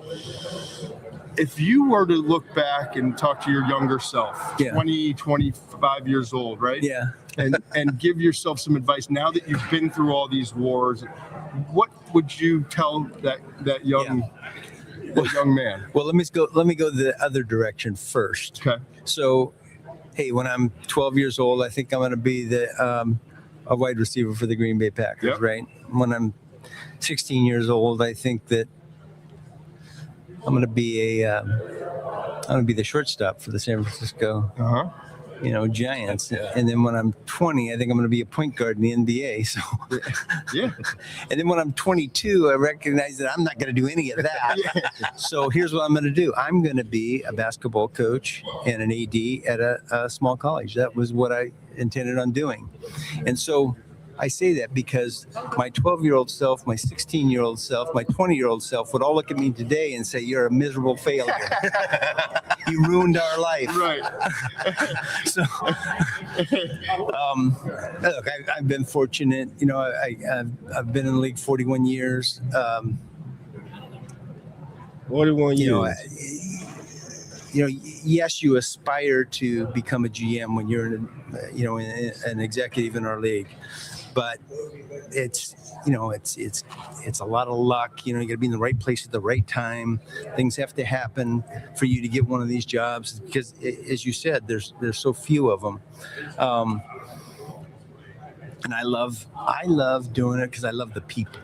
Speaker 6: If you were to look back and talk to your younger self, 20, 25 years old, right?
Speaker 5: Yeah.
Speaker 6: and give yourself some advice now that you've been through all these wars, what would you tell that young man?
Speaker 5: Well, let me go the other direction first.
Speaker 6: Okay.
Speaker 5: So, hey, when I'm 12 years old, I think I'm going to be a wide receiver for the Green Bay Packers, right? When I'm 16 years old, I think that I'm going to be the shortstop for the San Francisco Giants. Yeah. And then when I'm 20, I think I'm going to be a point guard in the NBA. So,
Speaker 6: yeah.
Speaker 5: And then when I'm 22, I recognize that I'm not going to do any of that. So here's what I'm going to do. I'm going to be a basketball coach and an AD at a small college. That was what I intended on doing. And so I say that because my 12-year-old self, my 16-year-old self, my 20-year-old self would all look at me today and say, "You're a miserable failure. You ruined our life."
Speaker 6: Right.
Speaker 5: So, look, I've been fortunate. I've been in the league 41 years.
Speaker 4: 41 years.
Speaker 5: Yes, you aspire to become a GM when you're an executive in our league. But it's a lot of luck. You got to be in the right place at the right time. Things have to happen for you to get one of these jobs, because, as you said, there's so few of them. And I love doing it because I love the people.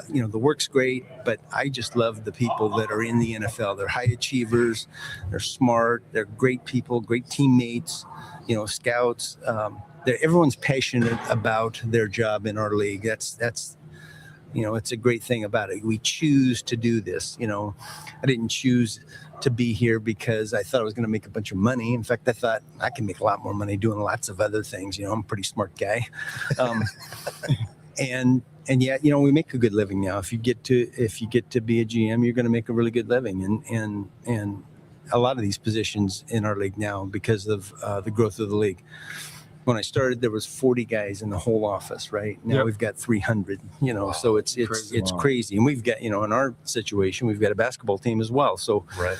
Speaker 5: The work's great, but I just love the people that are in the NFL. They're high achievers. They're smart. They're great people, great teammates. Scouts. Everyone's passionate about their job in our league. That's it's a great thing about it. We choose to do this. I didn't choose to be here because I thought I was going to make a bunch of money. In fact, I thought I can make a lot more money doing lots of other things. I'm a pretty smart guy. And yet, we make a good living now. If you get to be a GM, you're going to make a really good living. And a lot of these positions in our league now, because of the growth of the league. when I started, there was 40 guys in the whole office, right? Now
Speaker 6: Yep.
Speaker 5: we've got 300, so it's
Speaker 6: Crazy.
Speaker 5: crazy. And we've got, in our situation, we've got a basketball team as well. So
Speaker 7: Right.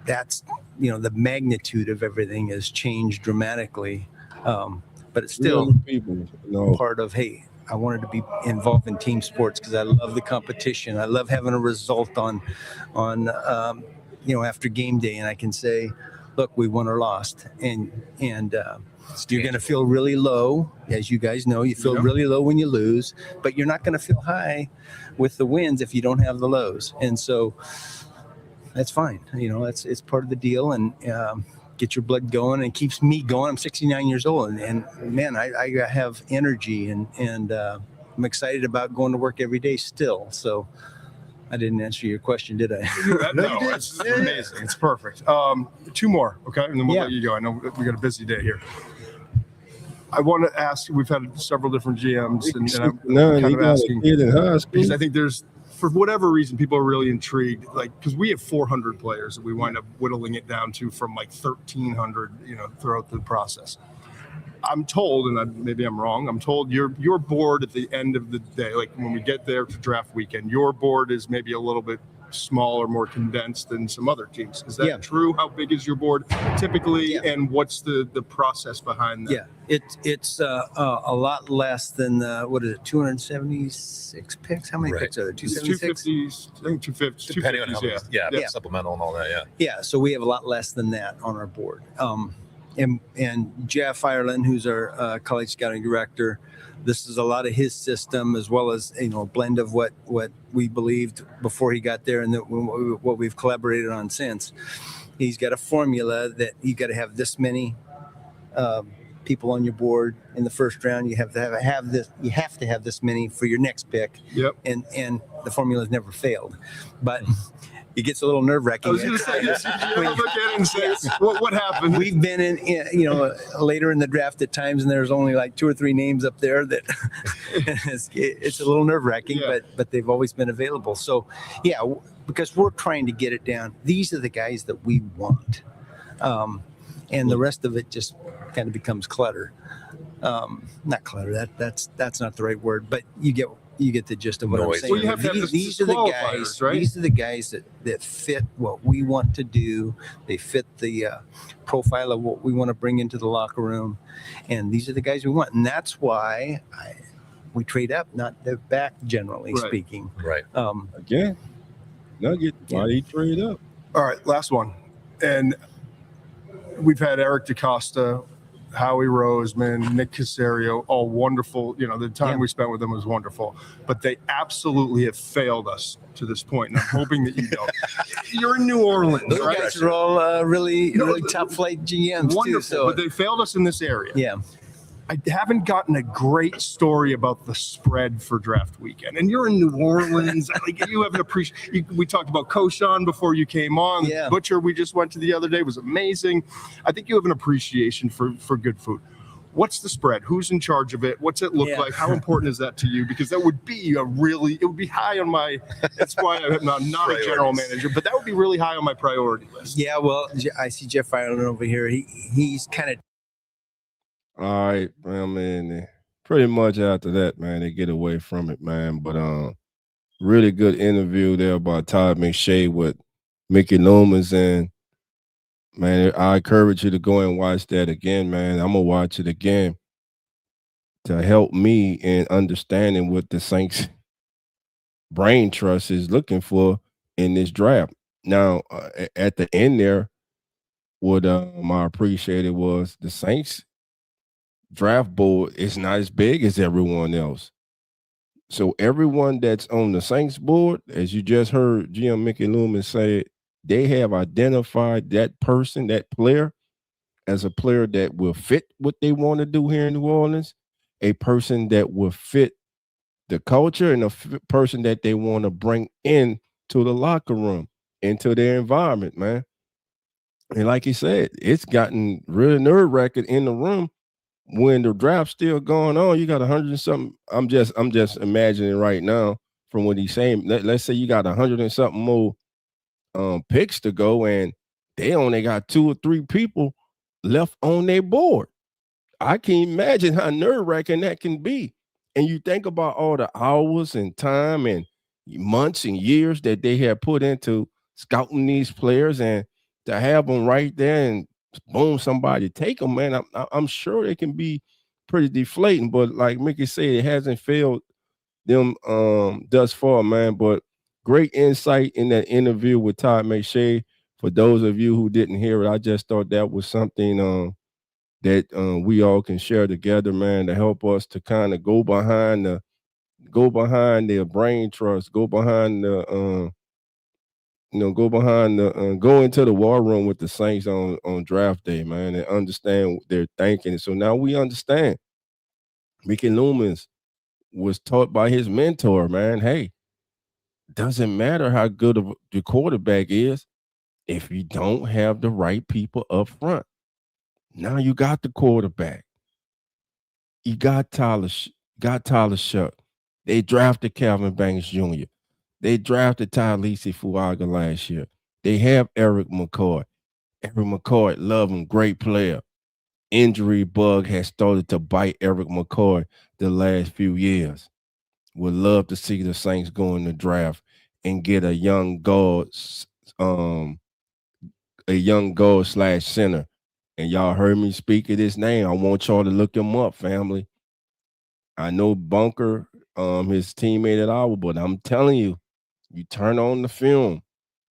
Speaker 5: That's the magnitude of everything has changed dramatically. But it's still
Speaker 4: people,
Speaker 5: part of, hey, I wanted to be involved in team sports because I love the competition. I love having a result on after game day, and I can say, look, we won or lost, and you're going to feel really low, as you guys know. You feel really low when you lose, but you're not going to feel high with the wins if you don't have the lows, and so that's fine. It's part of the deal, and get your blood going, and keeps me going. I'm 69 years old, and man, I have energy, and I'm excited about going to work every day still. So I didn't answer your question, did I?
Speaker 6: No, it's amazing. It's perfect. 2 more, okay? And then we'll let you go. I know we got a busy day here. I want to ask, we've had several different GMs, and I'm kind of asking, because I think there's, for whatever reason, people are really intrigued, because we have 400 players that we wind up whittling it down to from 1,300, throughout the process. I'm told, and maybe I'm wrong, I'm told your board at the end of the day, when we get there to draft weekend, your board is maybe a little bit smaller, more condensed than some other teams. Is that true? How big is your board typically, and what's the process behind that?
Speaker 5: Yeah, it's a lot less than 276 picks. How many picks are there? 276.
Speaker 6: 250s, I think 250s.
Speaker 7: Depending on how many, supplemental and all that.
Speaker 5: Yeah, so we have a lot less than that on our board. And Jeff Ireland, who's our college scouting director, this is a lot of his system, as well as a blend of what we believed before he got there, and what we've collaborated on since. He's got a formula that you got to have this many people on your board in the first round. You have to have this. You have to have this many for your next pick.
Speaker 6: Yep.
Speaker 5: And the formula's never failed, but. It gets a little nerve-wracking.
Speaker 6: I was going to say, look at it and say, what happened?
Speaker 5: We've been in later in the draft at times, and there's only 2 or 3 names up there that it's a little nerve-wracking, but they've always been available. So, because we're trying to get it down. These are the guys that we want, and the rest of it just kind of becomes clutter. Not clutter. That's not the right word, but you get the gist of what I'm saying.
Speaker 6: Well, you have to have
Speaker 5: these are the guys, right? These are the guys that fit what we want to do. They fit the profile of what we want to bring into the locker room, and these are the guys we want. And that's why we trade up, not back, generally speaking.
Speaker 7: Right.
Speaker 4: Again, Nugget, why do you trade up?
Speaker 6: All right, last one. And we've had Eric DeCosta, Howie Roseman, Nick Casario, all wonderful. The time we spent with them was wonderful, but they absolutely have failed us to this point. And I'm hoping that you don't. You're in New Orleans,
Speaker 5: Those
Speaker 6: right?
Speaker 5: guys are all really top flight GMs
Speaker 6: wonderful,
Speaker 5: too. So.
Speaker 6: But they failed us in this area.
Speaker 5: Yeah.
Speaker 6: I haven't gotten a great story about the spread for draft weekend. And you're in New Orleans. You have an appreciation. We talked about Koshan before you came on.
Speaker 5: Yeah.
Speaker 6: Butcher we just went to the other day was amazing. I think you have an appreciation for good food. What's the spread? Who's in charge of it? What's it look like? How important is that to you? Because that would be it would be high on my, that's why I'm not a general manager, but that would be really high on my priority list.
Speaker 5: Yeah, well, I see Jeff Ireland over here. He's kind of.
Speaker 4: All right, man. Pretty much after that, man, they get away from it, man. But really good interview there by Todd McShay with Mickey Loomis, and man, I encourage you to go and watch that again, man. I'm gonna watch it again to help me in understanding what the Saints brain trust is looking for in this draft. Now, at the end there, what I appreciated was the Saints draft board is not as big as everyone else. So everyone that's on the Saints board, as you just heard GM Mickey Loomis say, they have identified that person, that player, as a player that will fit what they want to do here in New Orleans, a person that will fit the culture, and a person that they want to bring in to the locker room, into their environment, man. And like he said, it's gotten really nerve-wracking in the room when the draft's still going on. You got 100 and something. I'm just imagining right now from what he's saying. Let's say you got 100 and something more picks to go, and they only got 2 or 3 people left on their board. I can't imagine how nerve-wracking that can be. And you think about all the hours and time and months and years that they have put into scouting these players, and to have them right there and boom, somebody take them, man. I'm sure it can be pretty deflating. But like Mickey said, it hasn't failed them thus far, man. But great insight in that interview with Todd McShay. For those of you who didn't hear it, I just thought that was something that we all can share together, man, to help us to kind of go behind the brain trust, go behind the go into the war room with the Saints on draft day, man, and understand their thinking. So now we understand. Mickey Loomis was taught by his mentor, man. Hey, doesn't matter how good of the quarterback is if you don't have the right people up front. Now you got the quarterback. You got Tyler Shough. They drafted Calvin Banks Jr. They drafted Talisi Fuaga last year. They have Eric McCoy. Eric McCoy, love him, great player. Injury bug has started to bite Eric McCoy the last few years. Would love to see the Saints go in the draft and get a young guard / center. And y'all heard me speak of this name. I want y'all to look him up, family. I know Bunker, his teammate at Iowa, but I'm telling you, you turn on the film,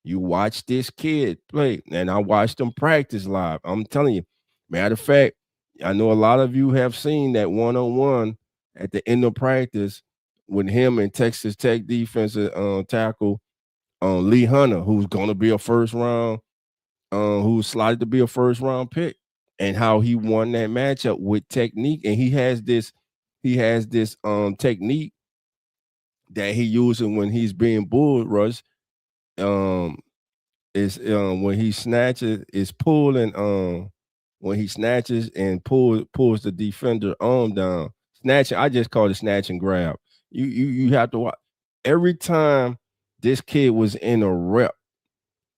Speaker 4: you watch this kid play, and I watched him practice live. I'm telling you, matter of fact, I know a lot of you have seen that one-on-one at the end of practice with him and Texas Tech defensive tackle Lee Hunter, who's going to be a first round, who's slotted to be a first round pick, and how he won that matchup with technique. And he has this technique that he using when he's being bull rushed. Is when he snatches, is pulling. When he snatches and pulls the defender arm down. Snatching, I just call it snatch and grab. You have to watch every time this kid was in a rep.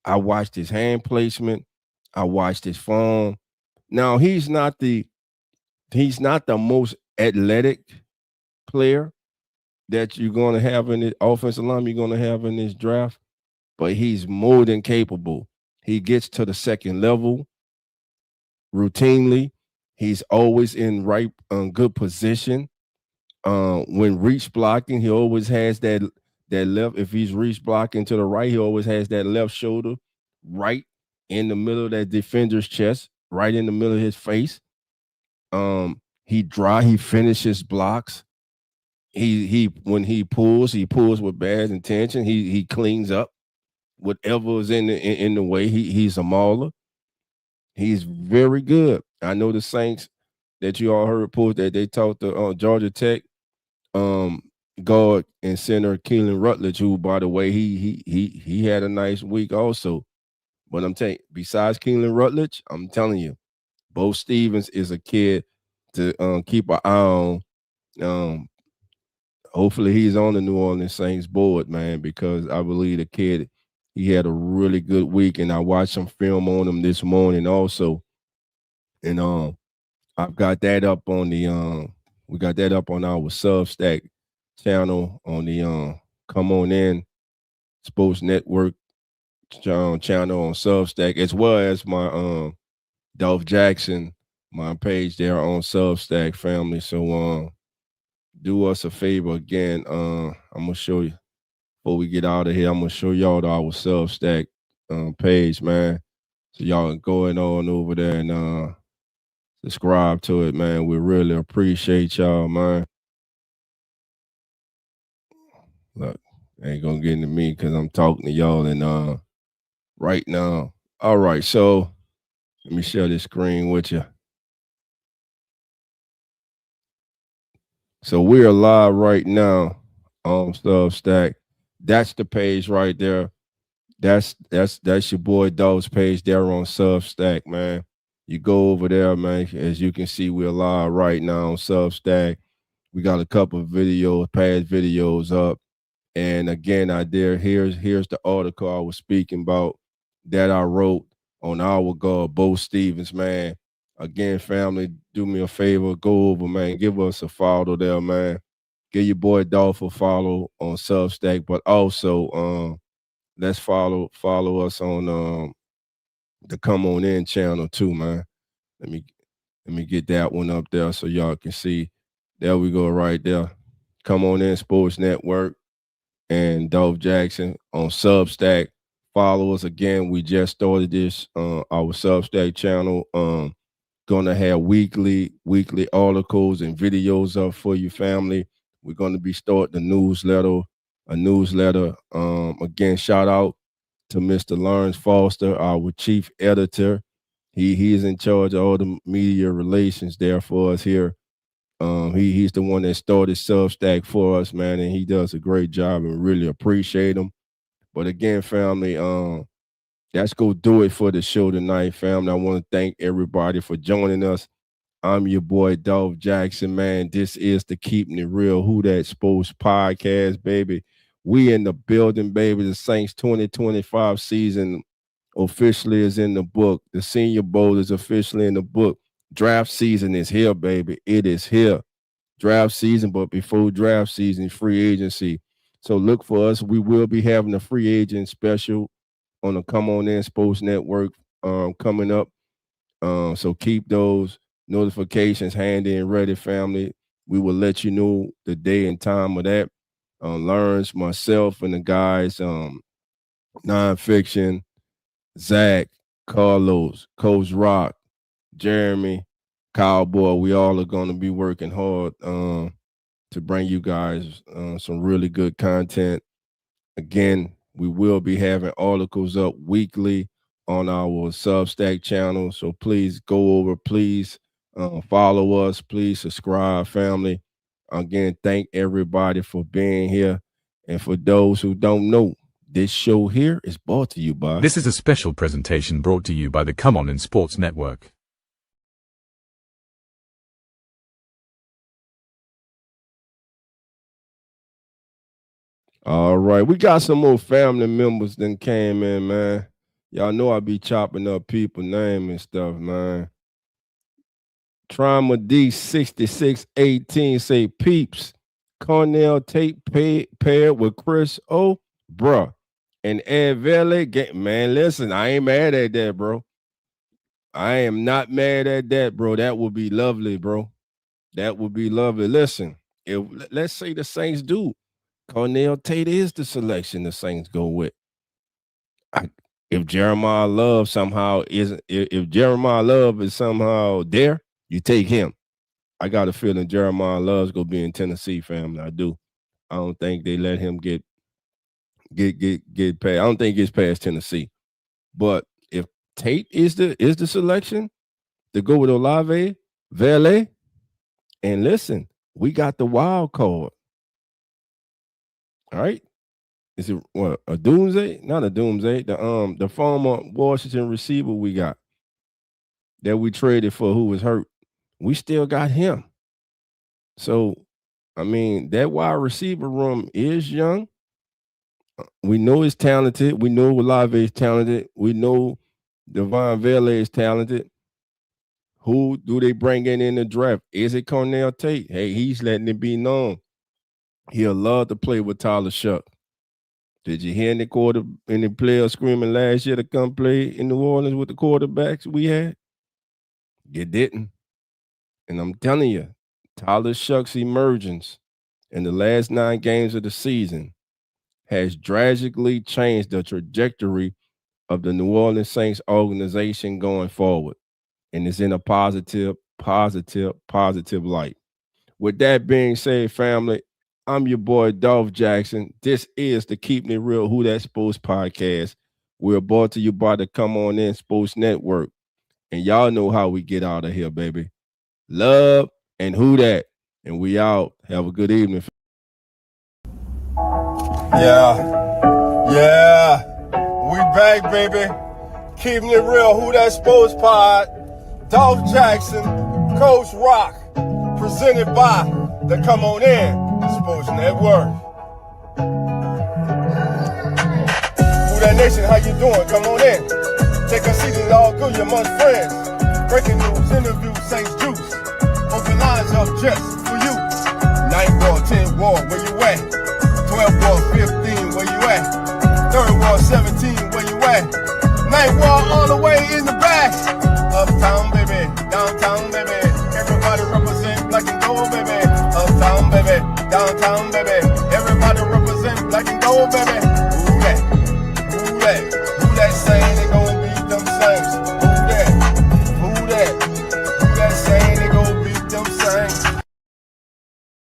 Speaker 4: I watched his hand placement. I watched his form. Now he's not the most athletic player that you're going to have in the offensive line you're going to have in this draft, but he's more than capable. He gets to the second level routinely. He's always in good position. When reach blocking, he always has that left. If he's reach blocking to the right, he always has that left shoulder right in the middle of that defender's chest, right in the middle of his face. He finishes blocks. When he pulls with bad intention. He cleans up whatever is in the way. He's a mauler. He's very good. I know the Saints that you all heard reports that they talked to Georgia Tech guard and center Kellen Rutledge, who, by the way, he had a nice week also. But I'm telling you, besides Kellen Rutledge, I'm telling you, Bo Stevens is a kid to keep an eye on. Hopefully he's on the New Orleans Saints board, man, because I believe the kid, he had a really good week, and I watched some film on him this morning also. And I've got that up on the we got that up on our Substack channel on the Come On In Sports Network channel on Substack, as well as my Dolph Jackson, my page there on Substack, family. So do us a favor again. I'm gonna show you before we get out of here. I'm gonna show y'all our Substack page, man. So y'all going on over there and subscribe to it, man. We really appreciate y'all, man. Look, ain't gonna get into me because I'm talking to y'all and right now. All right, so let me share this screen with you. So we're live right now on Substack. That's the page right there. That's your boy Dolph's page there on Substack, man. You go over there, man. As you can see, we're live right now on Substack. We got a couple of past videos up. And again, here's the article I was speaking about that I wrote on our guard, Bo Stevens, man. Again, family, do me a favor, go over, man, give us a follow there, man. Give your boy Dolph a follow on Substack, but also let's follow us on the Come On In channel too, man. Let me get that one up there so y'all can see. There we go, right there. Come On In Sports Network and Dolph Jackson on Substack. Follow us again. We just started this our Substack channel. Gonna have weekly articles and videos up for you, family. We're gonna be starting a newsletter. Again, shout out to Mr. Lawrence Foster, our chief editor. He is in charge of all the media relations there for us here. He's the one that started Substack for us, man, and he does a great job and really appreciate him. But again, family, that's go do it for the show tonight, family. I want to thank everybody for joining us. I'm your boy Dolph Jackson, man. This is the Keeping It Real Who Dat Sports podcast, baby. We in the building, baby. The Saints 2025 season officially is in the book. The Senior Bowl is officially in the book. Draft season is here, baby. It is here. Draft season, but before draft season, free agency. So look for us. We will be having a free agent special on the Come On In Sports Network coming up. So keep those notifications handy and ready, family. We will let you know the day and time of that. Lawrence, myself, and the guys, Nonfiction, Zach, Carlos, Coach Rock, Jeremy, Cowboy, we all are going to be working hard to bring you guys some really good content. Again, we will be having articles up weekly on our Substack channel. So please go over, please follow us, please subscribe, family. Again, thank everybody for being here. And for those who don't know, this show here is brought to you by...
Speaker 8: This is a special presentation brought to you by the Come On In Sports Network.
Speaker 4: All right, we got some more family members that came in, man. Y'all know I be chopping up people's name and stuff, man. Trauma D6618 say peeps. Cornell Tate paired with Chris O. Bruh. And Ed Vele, man, listen, I ain't mad at that, bro. I am not mad at that, bro. That would be lovely, bro. That would be lovely. Listen, let's say the Saints do. Cornell Tate is the selection the Saints go with. If Jeremiah Love somehow isn't, if Jeremiah Love is somehow there, you take him. I got a feeling Jeremiah Love's gonna be in Tennessee, family. I do. I don't think they let him get past. I don't think he gets past Tennessee. But if Tate is the selection to go with Olave, Vele, and listen, we got the wild card. All right. Is it what, a doomsday? Not a doomsday. The former Washington receiver we got that we traded for who was hurt. We still got him. So, I mean, that wide receiver room is young. We know he's talented. We know Olave is talented. We know Devon Vele is talented. Who do they bring in the draft? Is it Cornell Tate? Hey, he's letting it be known. He'll love to play with Tyler Shough. Did you hear any players screaming last year to come play in New Orleans with the quarterbacks we had? You didn't. And I'm telling you, Tyler Shough's emergence in the last 9 games of the season has drastically changed the trajectory of the New Orleans Saints organization going forward. And it's in a positive light. With that being said, family, I'm your boy, Dolph Jackson. This is the Keeping It Real Who Dat Sports podcast. We're brought to you by the Come On In Sports Network. And y'all know how we get out of here, baby. Love and Who Dat. And we out. Have a good evening.
Speaker 1: Yeah. We back, baby. Keeping It Real Who Dat Sports pod. Dolph Jackson, Coach Rock. Presented by the Come On In Sports Network. Who Dat Nation, how you doing? Come on in. Take a seat, it's all good, you're amongst friends. Breaking news, interview, Saints Juice. Open lines up just for you. 9th ward, 10th ward, where you at? 12th ward, 15, where you at? 3rd ward, 17, where you at? 9th ward, all the way in the back. Uptown, baby, downtown, baby. Everybody represent black and gold, baby. Uptown, baby, downtown, baby. Everybody represent black and gold, baby. Who that? Who that? Who that saying